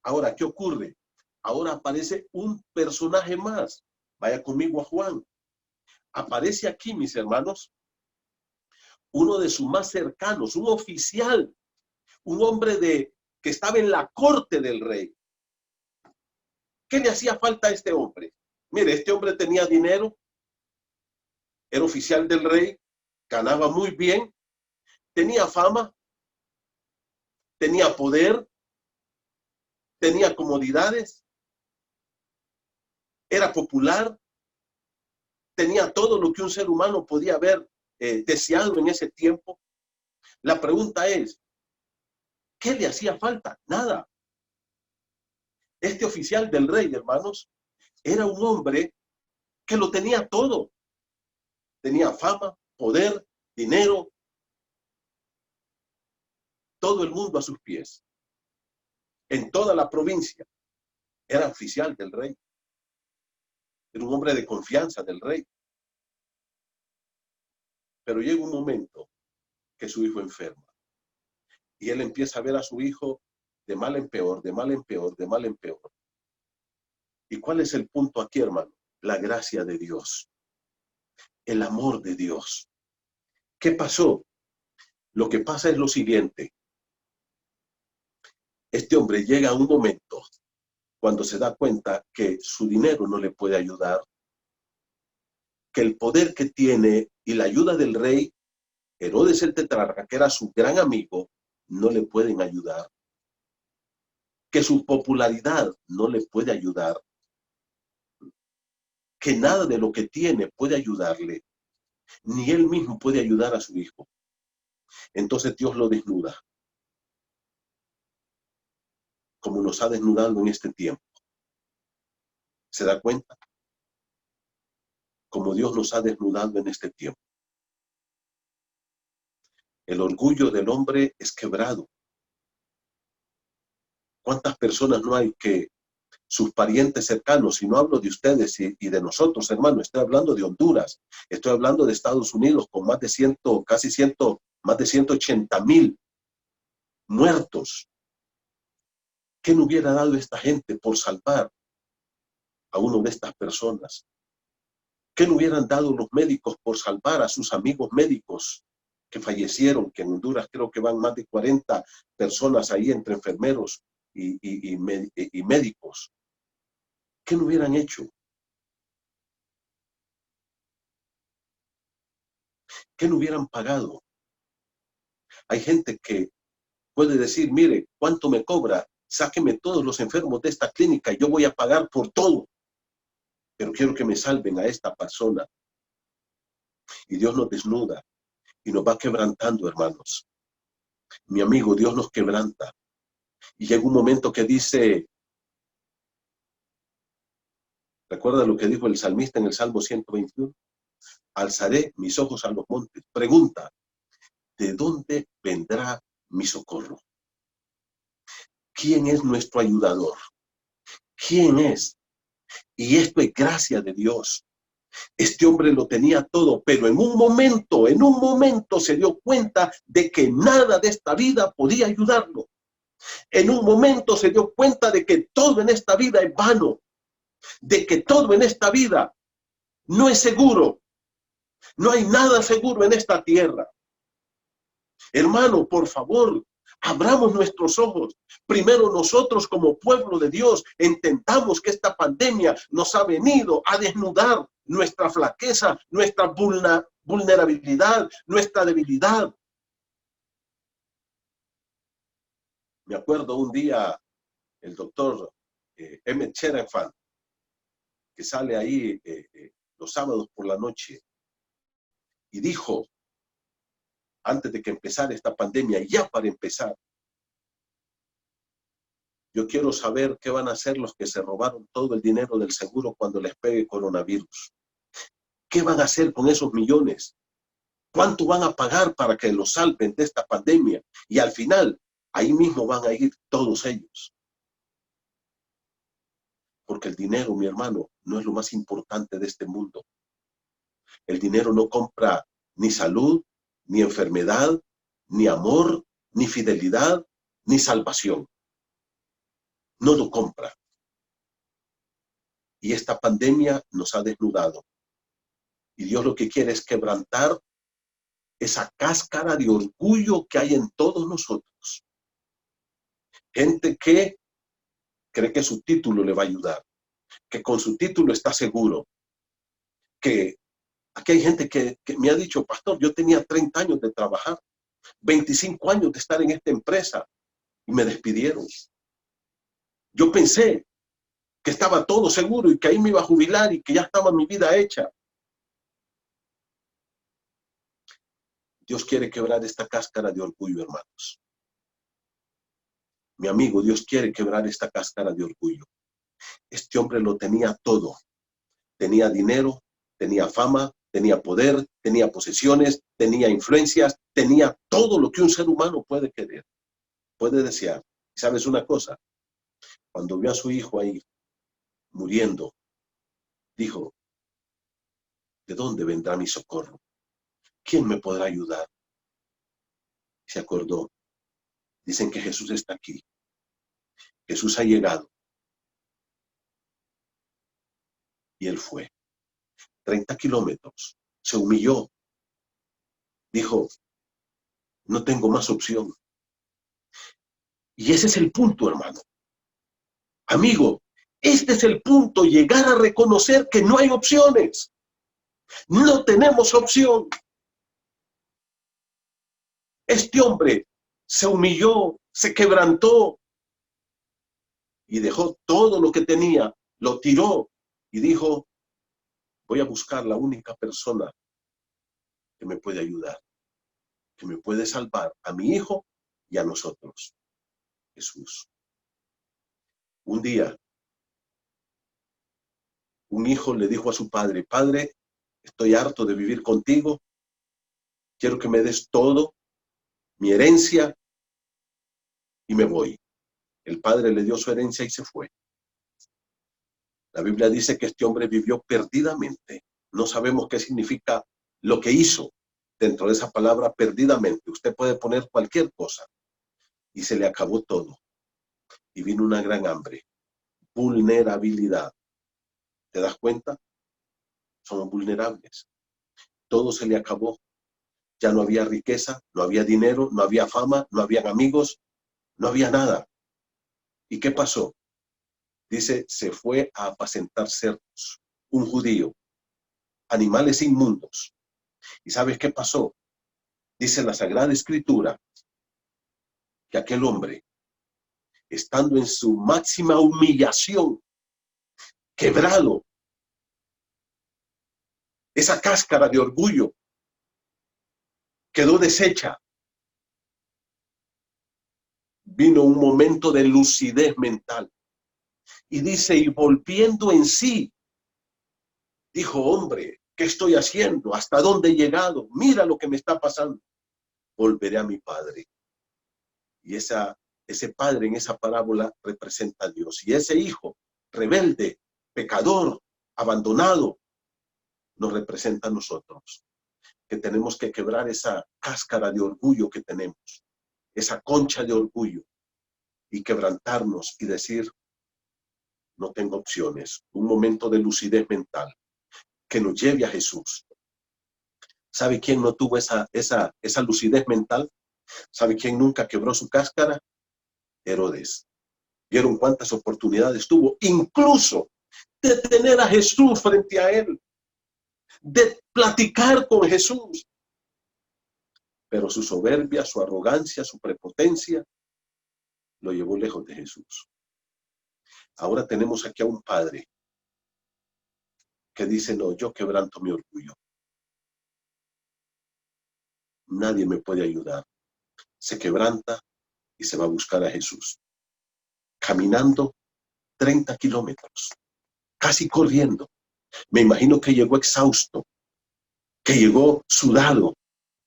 Ahora, ¿qué ocurre? Ahora aparece un personaje más. Vaya conmigo a Juan. Aparece aquí, mis hermanos, uno de sus más cercanos, un oficial, un hombre que estaba en la corte del rey. ¿Qué le hacía falta a este hombre? Mire, este hombre tenía dinero, era oficial del rey, ganaba muy bien, tenía fama, tenía poder, tenía comodidades, era popular, tenía todo lo que un ser humano podía haber deseado en ese tiempo. La pregunta es, ¿qué le hacía falta? Nada. Este oficial del rey, hermanos, era un hombre que lo tenía todo. Tenía fama, poder, dinero, todo el mundo a sus pies. En toda la provincia era oficial del rey. Era un hombre de confianza del rey. Pero llega un momento que su hijo enferma. Y él empieza a ver a su hijo de mal en peor, de mal en peor, de mal en peor. ¿Y cuál es el punto aquí, hermano? La gracia de Dios, el amor de Dios. ¿Qué pasó? Lo que pasa es lo siguiente. Este hombre llega a un momento cuando se da cuenta que su dinero no le puede ayudar, que el poder que tiene y la ayuda del rey, Herodes el tetrarca, que era su gran amigo, no le pueden ayudar, que su popularidad no le puede ayudar, que nada de lo que tiene puede ayudarle, ni él mismo puede ayudar a su hijo. Entonces Dios lo desnuda, como nos ha desnudado en este tiempo. ¿Se da cuenta? Como Dios nos ha desnudado en este tiempo. El orgullo del hombre es quebrado. ¿Cuántas personas no hay que sus parientes cercanos, y no hablo de ustedes y de nosotros, hermano, estoy hablando de Honduras, estoy hablando de Estados Unidos con más de 180,000 muertos? ¿Qué no hubiera dado esta gente por salvar a uno de estas personas? ¿Qué no hubieran dado los médicos por salvar a sus amigos médicos que fallecieron? Que en Honduras creo que van más de 40 personas ahí entre enfermeros y médicos. ¿Qué no hubieran hecho? ¿Qué no hubieran pagado? Hay gente que puede decir, mire, ¿cuánto me cobra? Sáqueme todos los enfermos de esta clínica, yo voy a pagar por todo. Pero quiero que me salven a esta persona. Y Dios nos desnuda y nos va quebrantando, hermanos. Mi amigo, Dios nos quebranta. Y llega un momento que dice, recuerda lo que dijo el salmista en el Salmo 121, alzaré mis ojos a los montes. Pregunta, ¿de dónde vendrá mi socorro? ¿Quién es nuestro ayudador? ¿Quién es? Y esto es gracia de Dios. Este hombre lo tenía todo, pero en un momento se dio cuenta de que nada de esta vida podía ayudarlo. En un momento se dio cuenta de que todo en esta vida es vano, de que todo en esta vida no es seguro. No hay nada seguro en esta tierra. Hermano, por favor, abramos nuestros ojos. Primero nosotros como pueblo de Dios entendamos que esta pandemia nos ha venido a desnudar nuestra flaqueza, nuestra vulnerabilidad, nuestra debilidad. Me acuerdo un día el doctor M. Cherenfant, que sale ahí los sábados por la noche, y dijo, antes de que empezara esta pandemia, ya para empezar, yo quiero saber qué van a hacer los que se robaron todo el dinero del seguro cuando les pegue coronavirus. ¿Qué van a hacer con esos millones? ¿Cuánto van a pagar para que los salven de esta pandemia? Y al final, ahí mismo van a ir todos ellos. Porque el dinero, mi hermano, no es lo más importante de este mundo. El dinero no compra ni salud, ni enfermedad, ni amor, ni fidelidad, ni salvación. No lo compra. Y esta pandemia nos ha desnudado. Y Dios lo que quiere es quebrantar esa cáscara de orgullo que hay en todos nosotros. Gente que cree que su título le va a ayudar, que con su título está seguro, que aquí hay gente que me ha dicho, pastor, yo tenía 30 años de trabajar, 25 años de estar en esta empresa y me despidieron. Yo pensé que estaba todo seguro y que ahí me iba a jubilar y que ya estaba mi vida hecha. Dios quiere quebrar esta cáscara de orgullo, hermanos. Mi amigo, Dios quiere quebrar esta cáscara de orgullo. Este hombre lo tenía todo. Tenía dinero, tenía fama, tenía poder, tenía posesiones, tenía influencias, tenía todo lo que un ser humano puede querer, puede desear. ¿Y sabes una cosa? Cuando vio a su hijo ahí muriendo, dijo, ¿de dónde vendrá mi socorro? ¿Quién me podrá ayudar? Se acordó. Dicen que Jesús está aquí. Jesús ha llegado. Y él fue. 30 kilómetros. Se humilló. Dijo, no tengo más opción. Y ese es el punto, hermano. Amigo, este es el punto, llegar a reconocer que no hay opciones. No tenemos opción. Este hombre se humilló, se quebrantó y dejó todo lo que tenía, lo tiró y dijo, voy a buscar la única persona que me puede ayudar, que me puede salvar a mi hijo y a nosotros. Jesús. Un día, un hijo le dijo a su padre, padre, estoy harto de vivir contigo, quiero que me des todo, mi herencia, y me voy. El padre le dio su herencia y se fue. La Biblia dice que este hombre vivió perdidamente. No sabemos qué significa lo que hizo dentro de esa palabra perdidamente. Usted puede poner cualquier cosa y se le acabó todo. Y vino una gran hambre, vulnerabilidad. ¿Te das cuenta? Somos vulnerables. Todo se le acabó. Ya no había riqueza, no había dinero, no había fama, no habían amigos, no había nada. ¿Y qué pasó? Dice, se fue a apacentar cerdos, un judío, animales inmundos. ¿Y sabes qué pasó? Dice la Sagrada Escritura que aquel hombre, estando en su máxima humillación, quebrado, esa cáscara de orgullo quedó deshecha. Vino un momento de lucidez mental. Y dice, y volviendo en sí, dijo, hombre, ¿qué estoy haciendo? ¿Hasta dónde he llegado? Mira lo que me está pasando. Volveré a mi padre. Y ese padre en esa parábola representa a Dios. Y ese hijo, rebelde, pecador, abandonado, nos representa a nosotros. Que tenemos que quebrar esa cáscara de orgullo que tenemos. Esa concha de orgullo. Y quebrantarnos y decir, no tengo opciones. Un momento de lucidez mental que nos lleve a Jesús. ¿Sabe quién no tuvo esa lucidez mental? ¿Sabe quién nunca quebró su cáscara? Herodes. ¿Vieron cuántas oportunidades tuvo? Incluso de tener a Jesús frente a él, de platicar con Jesús. Pero su soberbia, su arrogancia, su prepotencia, lo llevó lejos de Jesús. Ahora tenemos aquí a un padre que dice, no, yo quebranto mi orgullo. Nadie me puede ayudar. Se quebranta y se va a buscar a Jesús. Caminando 30 kilómetros, casi corriendo. Me imagino que llegó exhausto, que llegó sudado,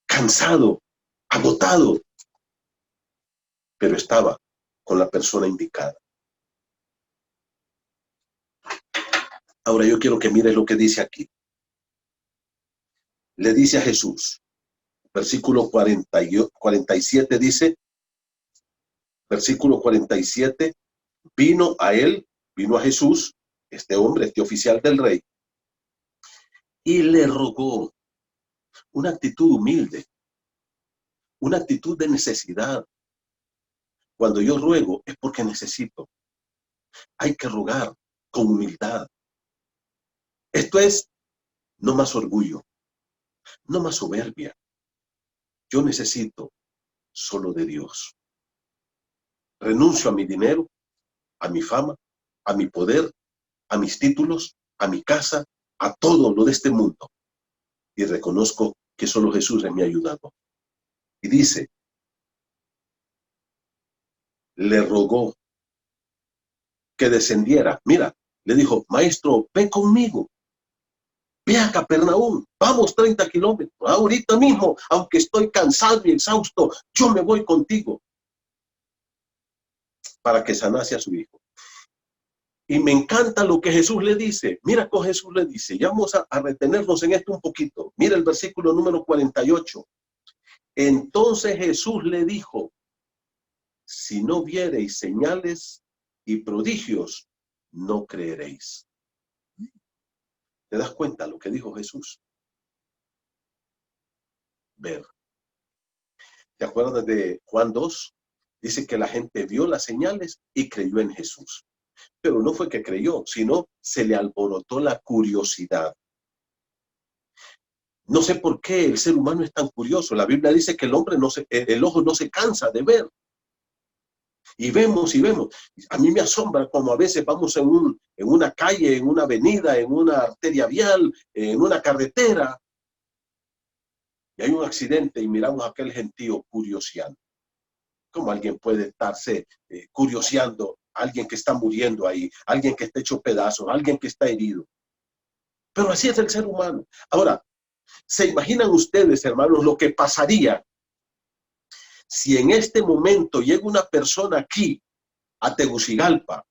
cansado, agotado, pero estaba con la persona indicada. Ahora yo quiero que mires lo que dice aquí. Le dice a Jesús, versículo 47 dice, versículo 47, vino a Jesús, este hombre, este oficial del rey, y le rogó una actitud humilde, una actitud de necesidad. Cuando yo ruego es porque necesito. Hay que rogar con humildad. Esto es no más orgullo, no más soberbia. Yo necesito solo de Dios. Renuncio a mi dinero, a mi fama, a mi poder, a mis títulos, a mi casa, a todo lo de este mundo. Y reconozco que solo Jesús es mi ayudador. Y dice, le rogó que descendiera. Mira, le dijo, maestro, ven conmigo. Ve a Capernaum, vamos 30 kilómetros. Ahorita mismo, aunque estoy cansado y exhausto, yo me voy contigo. Para que sanase a su hijo. Y me encanta lo que Jesús le dice. Mira cómo Jesús le dice. Ya vamos a retenernos en esto un poquito. Mira el versículo número 48. Entonces Jesús le dijo, si no viereis señales y prodigios, no creeréis. ¿Te das cuenta lo que dijo Jesús? Ver. ¿Te acuerdas de Juan 2? Dice que la gente vio las señales y creyó en Jesús. Pero no fue que creyó, sino se le alborotó la curiosidad. No sé por qué el ser humano es tan curioso. La Biblia dice que el ojo no se cansa de ver. Y vemos y vemos. A mí me asombra como a veces vamos en una calle, en una avenida, en una arteria vial, en una carretera, y hay un accidente y miramos a aquel gentío curioseando. ¿Cómo alguien puede estarse curioseando? Alguien que está muriendo ahí, alguien que está hecho pedazos, alguien que está herido. Pero así es el ser humano. Ahora, ¿se imaginan ustedes, hermanos, lo que pasaría si en este momento llega una persona aquí, a Tegucigalpa,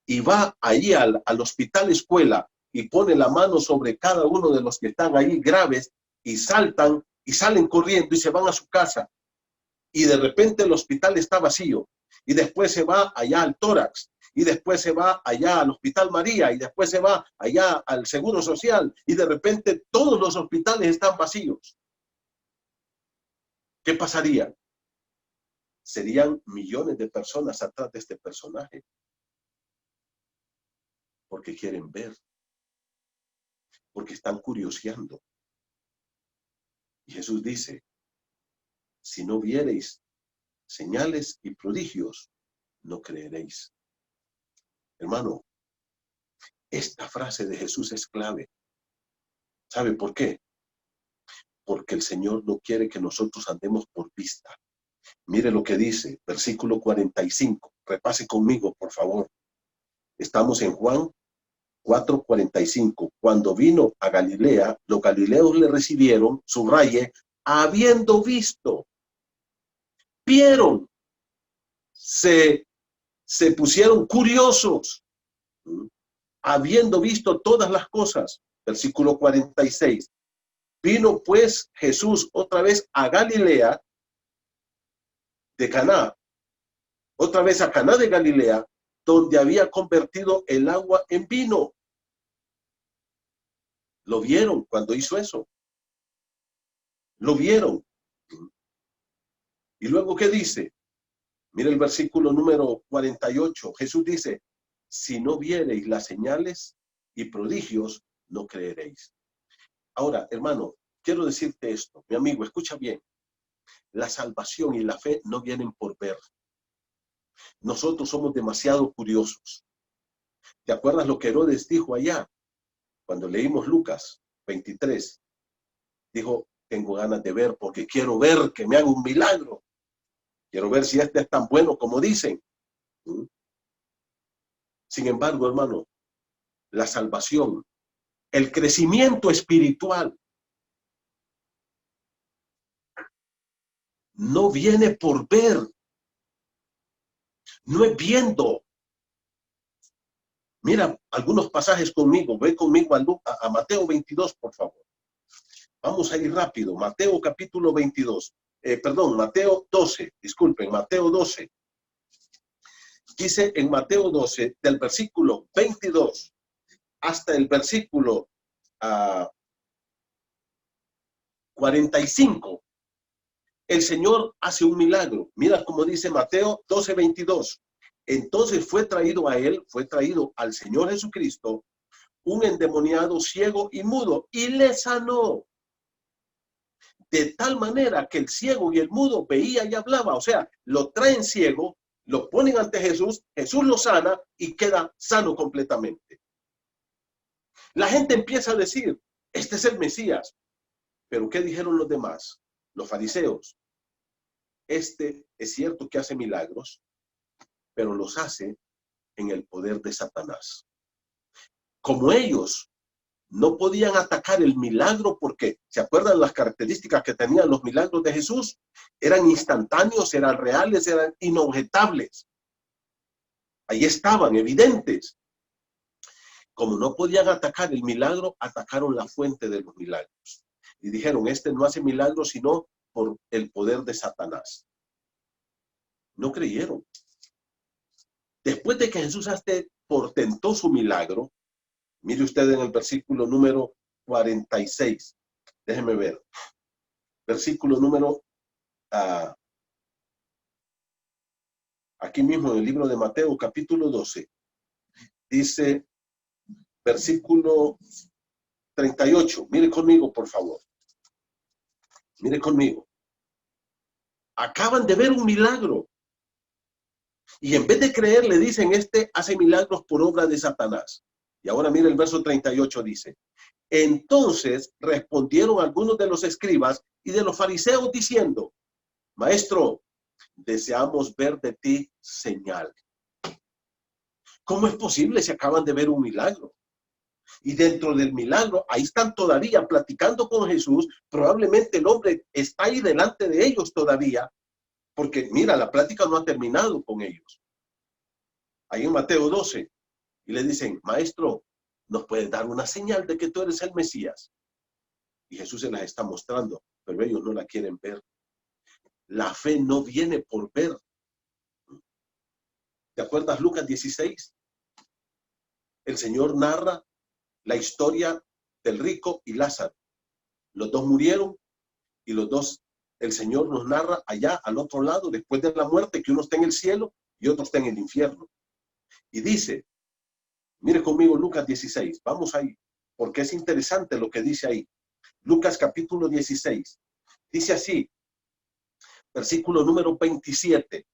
y va allí al hospital escuela y pone la mano sobre cada uno de los que están ahí graves y saltan y salen corriendo y se van a su casa, y de repente el hospital está vacío, y después se va allá al tórax, y después se va allá al Hospital María, y después se va allá al Seguro Social, y de repente todos los hospitales están vacíos? ¿Qué pasaría? Serían millones de personas atrás de este personaje, porque quieren ver, porque están curioseando. Y Jesús dice, si no viereis señales y prodigios, no creeréis. Hermano, esta frase de Jesús es clave. ¿Sabe por qué? Porque el Señor no quiere que nosotros andemos por vista. Mire lo que dice, versículo 45. Repase conmigo, por favor. Estamos en Juan 4:45. Cuando vino a Galilea, los galileos le recibieron, subraye, habiendo visto. Vieron, se pusieron curiosos, habiendo visto todas las cosas. Versículo 46. Vino pues Jesús otra vez a Galilea de Caná, otra vez a Caná de Galilea, donde había convertido el agua en vino. Lo vieron cuando hizo eso. Lo vieron. Y luego, ¿qué dice? Mira el versículo número 48. Jesús dice, si no viereis las señales y prodigios, no creeréis. Ahora, hermano, quiero decirte esto. Mi amigo, escucha bien. La salvación y la fe no vienen por ver. Nosotros somos demasiado curiosos. ¿Te acuerdas lo que Herodes dijo allá? Cuando leímos Lucas 23. Dijo, tengo ganas de ver porque quiero ver que me haga un milagro. Quiero ver si este es tan bueno como dicen. Sin embargo, hermano, la salvación, el crecimiento espiritual, no viene por ver. No es viendo. Mira algunos pasajes conmigo. Ve conmigo a Mateo 22, por favor. Vamos a ir rápido. Mateo capítulo 22. Mateo 12. Disculpen, Mateo 12. Dice en Mateo 12, del versículo 22 hasta el versículo 45, el Señor hace un milagro. Mira cómo dice Mateo 12, 22. Entonces fue traído al Señor Jesucristo, un endemoniado ciego y mudo, y le sanó. De tal manera que el ciego y el mudo veía y hablaba. O sea, lo traen ciego, lo ponen ante Jesús, Jesús lo sana y queda sano completamente. La gente empieza a decir, este es el Mesías. Pero ¿qué dijeron los demás? Los fariseos. Este es cierto que hace milagros, pero los hace en el poder de Satanás. Como ellos no podían atacar el milagro porque, ¿se acuerdan las características que tenían los milagros de Jesús? Eran instantáneos, eran reales, eran inobjetables. Ahí estaban, evidentes. Como no podían atacar el milagro, atacaron la fuente de los milagros. Y dijeron, este no hace milagros, sino por el poder de Satanás. No creyeron. Después de que Jesús portentó su milagro, mire usted en el versículo número 46. Déjeme ver. Versículo número, aquí mismo en el libro de Mateo, capítulo 12. Dice, versículo 38. Mire conmigo, por favor. Mire conmigo. Acaban de ver un milagro. Y en vez de creer, le dicen, este hace milagros por obra de Satanás. Y ahora mire el verso 38, dice. Entonces respondieron algunos de los escribas y de los fariseos diciendo, Maestro, deseamos ver de ti señal. ¿Cómo es posible si acaban de ver un milagro? Y dentro del milagro, ahí están todavía platicando con Jesús. Probablemente el hombre está ahí delante de ellos todavía, porque mira, la plática no ha terminado con ellos. Ahí en Mateo 12, y le dicen, Maestro, ¿nos puedes dar una señal de que tú eres el Mesías? Y Jesús se las está mostrando, pero ellos no la quieren ver. La fe no viene por ver. ¿Te acuerdas Lucas 16? El Señor narra la historia del rico y Lázaro. Los dos murieron y los dos, el Señor nos narra allá al otro lado, después de la muerte, que uno está en el cielo y otro está en el infierno. Y dice, mire conmigo Lucas 16, vamos ahí, porque es interesante lo que dice ahí. Lucas capítulo 16, dice así, versículo número 27,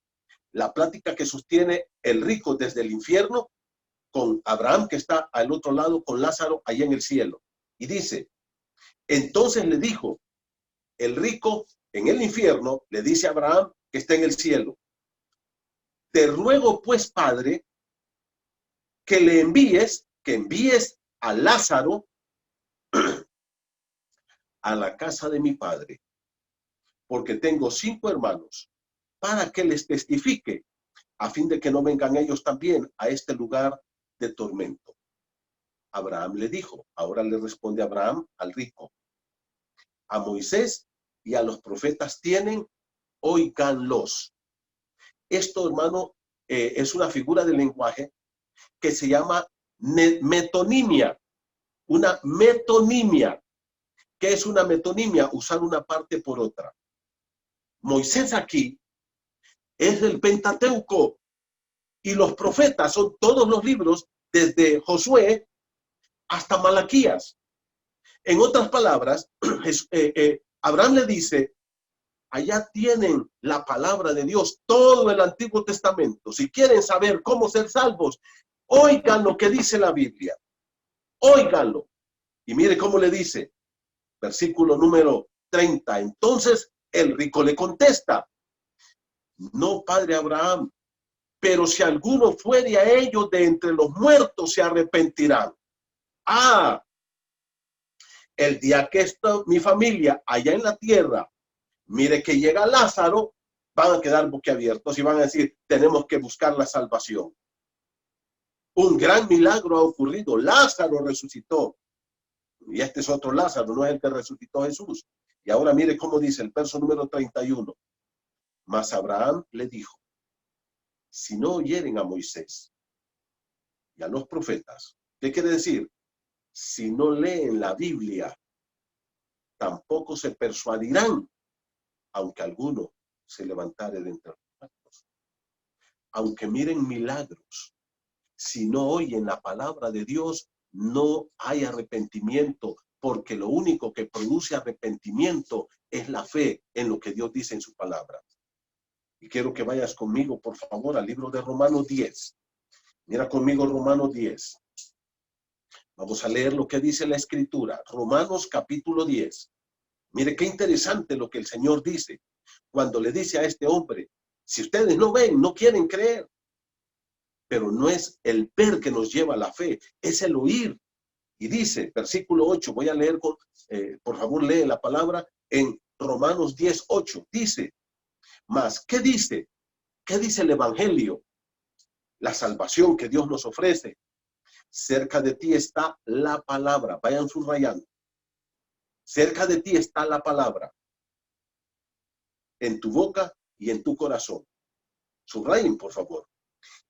la plática que sostiene el rico desde el infierno con Abraham, que está al otro lado, con Lázaro allá en el cielo. Y dice, entonces le dijo, el rico en el infierno le dice a Abraham, que está en el cielo, te ruego pues, Padre, que envíes a Lázaro a la casa de mi padre, porque tengo 5 hermanos, para que les testifique, a fin de que no vengan ellos también a este lugar de tormento. Abraham le dijo, ahora le responde Abraham al rico, a Moisés y a los profetas tienen, óiganlos. Esto, hermano, es una figura de lenguaje que se llama metonimia, una metonimia. ¿Qué es una metonimia? Usar una parte por otra. Moisés aquí es el Pentateuco y los profetas son todos los libros desde Josué hasta Malaquías. En otras palabras, Abraham le dice, allá tienen la palabra de Dios, todo el Antiguo Testamento. Si quieren saber cómo ser salvos, oigan lo que dice la Biblia. Óiganlo. Y mire cómo le dice, versículo número 30. Entonces el rico le contesta, no, padre Abraham, pero si alguno fuere a ellos de entre los muertos, se arrepentirán. Ah, el día que está mi familia allá en la tierra, mire que llega Lázaro, van a quedar boquiabiertos y van a decir, tenemos que buscar la salvación. Un gran milagro ha ocurrido. Lázaro resucitó. Y este es otro Lázaro, no es el que resucitó Jesús. Y ahora mire cómo dice el verso número 31. Mas Abraham le dijo, si no oyeren a Moisés y a los profetas, ¿qué quiere decir? Si no leen la Biblia, tampoco se persuadirán, aunque alguno se levantare de entre los muertos. Aunque miren milagros, si no oyen la palabra de Dios, no hay arrepentimiento, porque lo único que produce arrepentimiento es la fe en lo que Dios dice en su palabra. Y quiero que vayas conmigo, por favor, al libro de Romanos 10. Mira conmigo Romanos 10. Vamos a leer lo que dice la Escritura. Romanos capítulo 10. Mire qué interesante lo que el Señor dice. Cuando le dice a este hombre, si ustedes no ven, no quieren creer. Pero no es el ver que nos lleva a la fe, es el oír. Y dice, versículo 8, voy a leer, por favor lee la palabra en Romanos 10, 8. Dice, mas, ¿qué dice? ¿Qué dice el Evangelio? La salvación que Dios nos ofrece. Cerca de ti está la palabra. Vayan subrayando. Cerca de ti está la palabra. en tu boca y en tu corazón. Subrayen, por favor.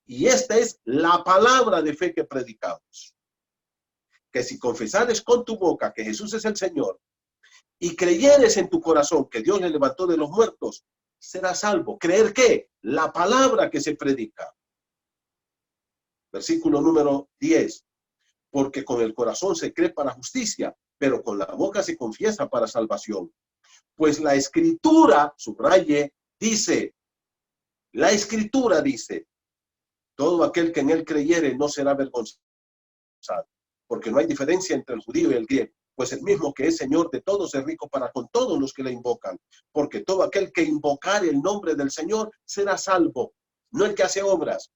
Y esta es la palabra de fe que predicamos. Que si confesares con tu boca que Jesús es el Señor y creyeres en tu corazón que Dios le levantó de los muertos, serás salvo. ¿Creer qué? La palabra que se predica. Versículo número 10. Porque con el corazón se cree para justicia, pero con la boca se confiesa para salvación. Pues la Escritura, subraye, dice, la Escritura dice, todo aquel que en él creyere no será avergonzado, porque no hay diferencia entre el judío y el griego, pues el mismo que es Señor de todos es rico para con todos los que le invocan, porque todo aquel que invocare el nombre del Señor será salvo, no el que hace obras,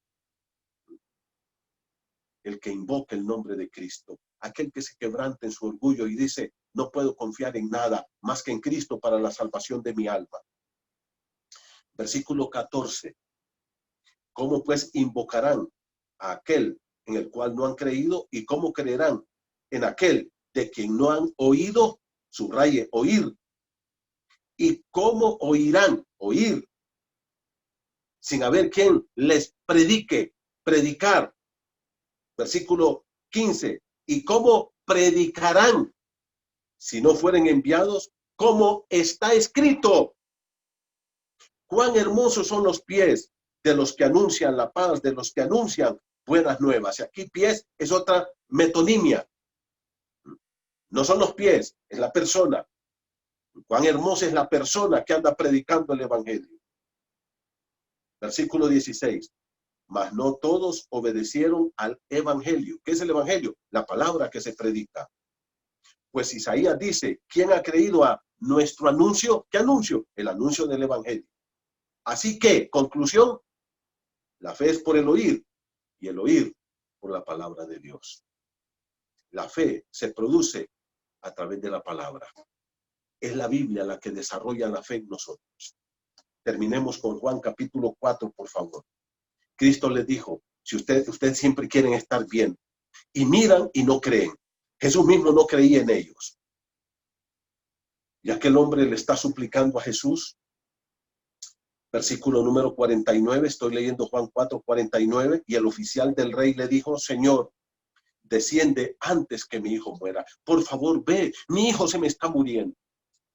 el que invoca el nombre de Cristo, aquel que se quebranta en su orgullo y dice, no puedo confiar en nada más que en Cristo para la salvación de mi alma. Versículo 14. ¿Cómo pues invocarán a aquel en el cual no han creído? ¿Y cómo creerán en aquel de quien no han oído? Subraye, oír. ¿Y cómo oirán? Oír. Sin haber quien les predique, predicar. Versículo 15. ¿Y cómo predicarán si no fueren enviados? Como está escrito. Cuán hermosos son los pies de los que anuncian la paz, de los que anuncian buenas nuevas. Y aquí pies es otra metonimia. No son los pies, es la persona. Cuán hermosa es la persona que anda predicando el evangelio. Versículo 16. Mas no todos obedecieron al evangelio. ¿Qué es el evangelio? La palabra que se predica. Pues Isaías dice, ¿quién ha creído a nuestro anuncio? ¿Qué anuncio? El anuncio del evangelio. Así que, conclusión, la fe es por el oír y el oír por la palabra de Dios. La fe se produce a través de la palabra. Es la Biblia la que desarrolla la fe en nosotros. Terminemos con Juan capítulo 4, por favor. Cristo les dijo, si ustedes siempre quieren estar bien, y miran y no creen. Jesús mismo no creía en ellos. Y aquel hombre le está suplicando a Jesús. Versículo número 49, estoy leyendo Juan 4, 49, y el oficial del rey le dijo, Señor, desciende antes que mi hijo muera. Por favor, ve, mi hijo se me está muriendo.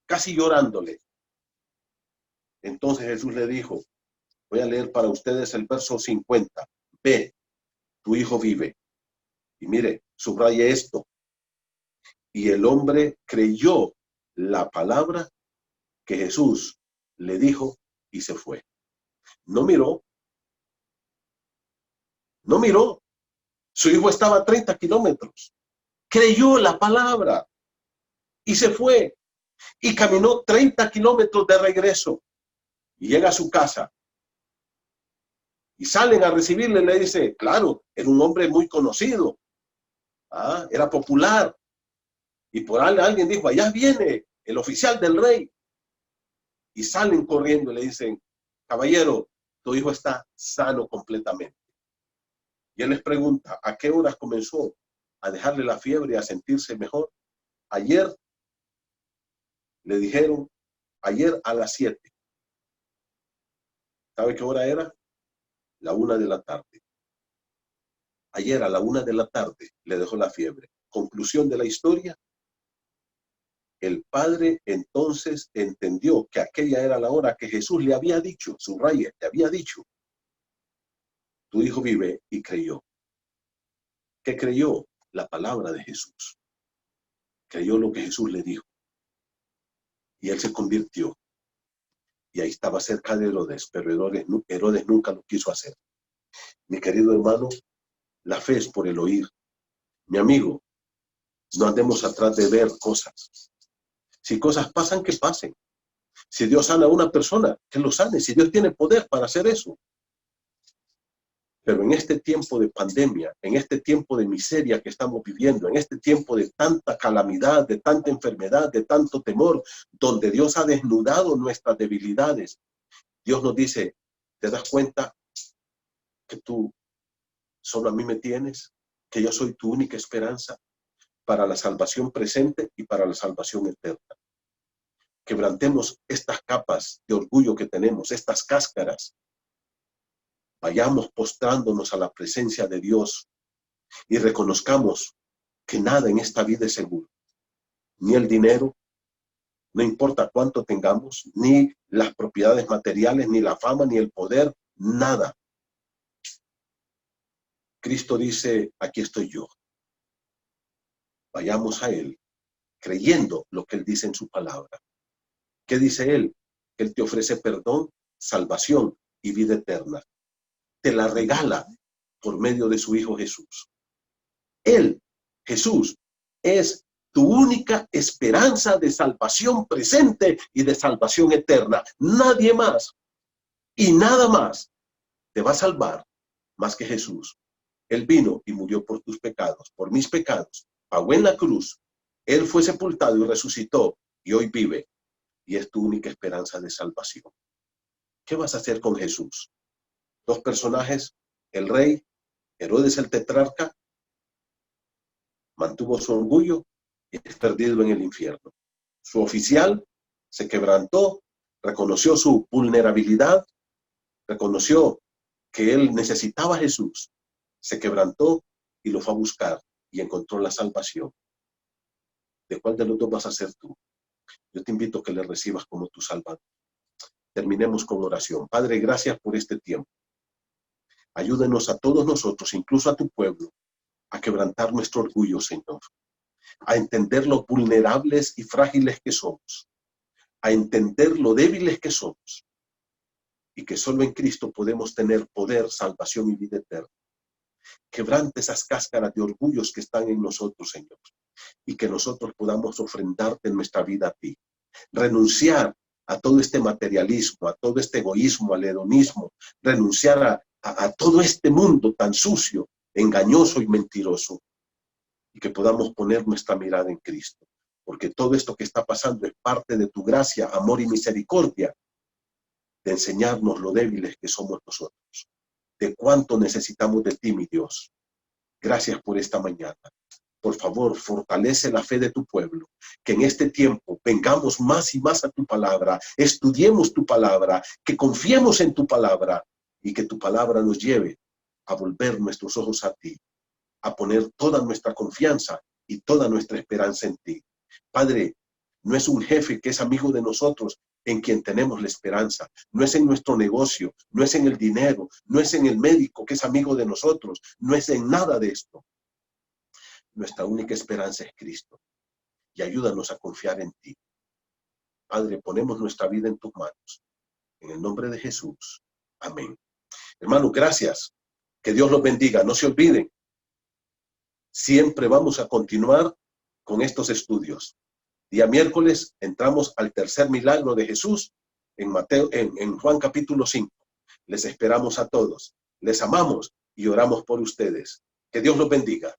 Casi llorándole. Entonces Jesús le dijo, voy a leer para ustedes el verso 50. Ve, tu hijo vive. Y mire, subraye esto. Y el hombre creyó la palabra que Jesús le dijo y se fue. No miró. No miró. Su hijo estaba a 30 kilómetros. Creyó la palabra y se fue. Y caminó 30 kilómetros de regreso. Y llega a su casa. Y salen a recibirle, le dice, claro, era un hombre muy conocido. Era popular. Y por ahí alguien dijo, allá viene el oficial del rey. Y salen corriendo y le dicen, caballero, tu hijo está sano completamente. Y él les pregunta, ¿a qué horas comenzó a dejarle la fiebre y a sentirse mejor? Ayer, le dijeron, ayer a las 7. ¿Sabe qué hora era? La 1 de la tarde. Ayer a la 1 de la tarde le dejó la fiebre. Conclusión de la historia. El padre entonces entendió que aquella era la hora que Jesús le había dicho, subraye, le había dicho, tu hijo vive, y creyó. ¿Qué creyó? La palabra de Jesús. Creyó lo que Jesús le dijo. Y él se convirtió. Y ahí estaba cerca de Herodes, pero Herodes nunca lo quiso hacer. Mi querido hermano, la fe es por el oír. Mi amigo, no andemos atrás de ver cosas. Si cosas pasan, que pasen. Si Dios sana a una persona, que lo sane. Si Dios tiene poder para hacer eso. Pero en este tiempo de pandemia, en este tiempo de miseria que estamos viviendo, en este tiempo de tanta calamidad, de tanta enfermedad, de tanto temor, donde Dios ha desnudado nuestras debilidades, Dios nos dice, ¿te das cuenta que tú solo a mí me tienes? Que yo soy tu única esperanza para la salvación presente y para la salvación eterna. quebrantemos estas capas de orgullo que tenemos, estas cáscaras. Vayamos postrándonos a la presencia de Dios y reconozcamos que nada en esta vida es seguro. Ni el dinero, no importa cuánto tengamos, ni las propiedades materiales, ni la fama, ni el poder, nada. Cristo dice, aquí estoy yo. Vayamos a Él, creyendo lo que Él dice en su palabra. ¿Qué dice Él? Que Él te ofrece perdón, salvación y vida eterna. Te la regala por medio de su Hijo Jesús. Él, Jesús, es tu única esperanza de salvación presente y de salvación eterna. Nadie más y nada más te va a salvar más que Jesús. Él vino y murió por tus pecados, por mis pecados. Pagó en la cruz. Él fue sepultado y resucitó y hoy vive. Y es tu única esperanza de salvación. ¿Qué vas a hacer con Jesús? Dos personajes, el rey, Herodes el tetrarca, mantuvo su orgullo y es perdido en el infierno. Su oficial se quebrantó, reconoció su vulnerabilidad, reconoció que él necesitaba a Jesús, se quebrantó y lo fue a buscar y encontró la salvación. ¿De cuál de los dos vas a ser tú? Yo te invito a que le recibas como tu Salvador. Terminemos con oración. Padre, gracias por este tiempo. Ayúdenos a todos nosotros, incluso a tu pueblo, a quebrantar nuestro orgullo, Señor. A entender lo vulnerables y frágiles que somos. A entender lo débiles que somos. Y que solo en Cristo podemos tener poder, salvación y vida eterna. Quebrante esas cáscaras de orgullos que están en nosotros, Señor. Y que nosotros podamos ofrendarte en nuestra vida a ti. Renunciar a todo este materialismo, a todo este egoísmo, al hedonismo. Renunciar a todo este mundo tan sucio, engañoso y mentiroso. Y que podamos poner nuestra mirada en Cristo. Porque todo esto que está pasando es parte de tu gracia, amor y misericordia. De enseñarnos lo débiles que somos nosotros. De cuánto necesitamos de ti, mi Dios. Gracias por esta mañana. Por favor, fortalece la fe de tu pueblo, que en este tiempo vengamos más y más a tu palabra, estudiemos tu palabra, que confiemos en tu palabra y que tu palabra nos lleve a volver nuestros ojos a ti, a poner toda nuestra confianza y toda nuestra esperanza en ti. Padre, no es un jefe que es amigo de nosotros en quien tenemos la esperanza, no es en nuestro negocio, no es en el dinero, no es en el médico que es amigo de nosotros, no es en nada de esto. Nuestra única esperanza es Cristo. Y ayúdanos a confiar en ti. Padre, ponemos nuestra vida en tus manos. En el nombre de Jesús. Amén. Hermanos, gracias. Que Dios los bendiga. No se olviden. Siempre vamos a continuar con estos estudios. Día miércoles entramos al tercer milagro de Jesús en Juan capítulo 5. Les esperamos a todos. Les amamos y oramos por ustedes. Que Dios los bendiga.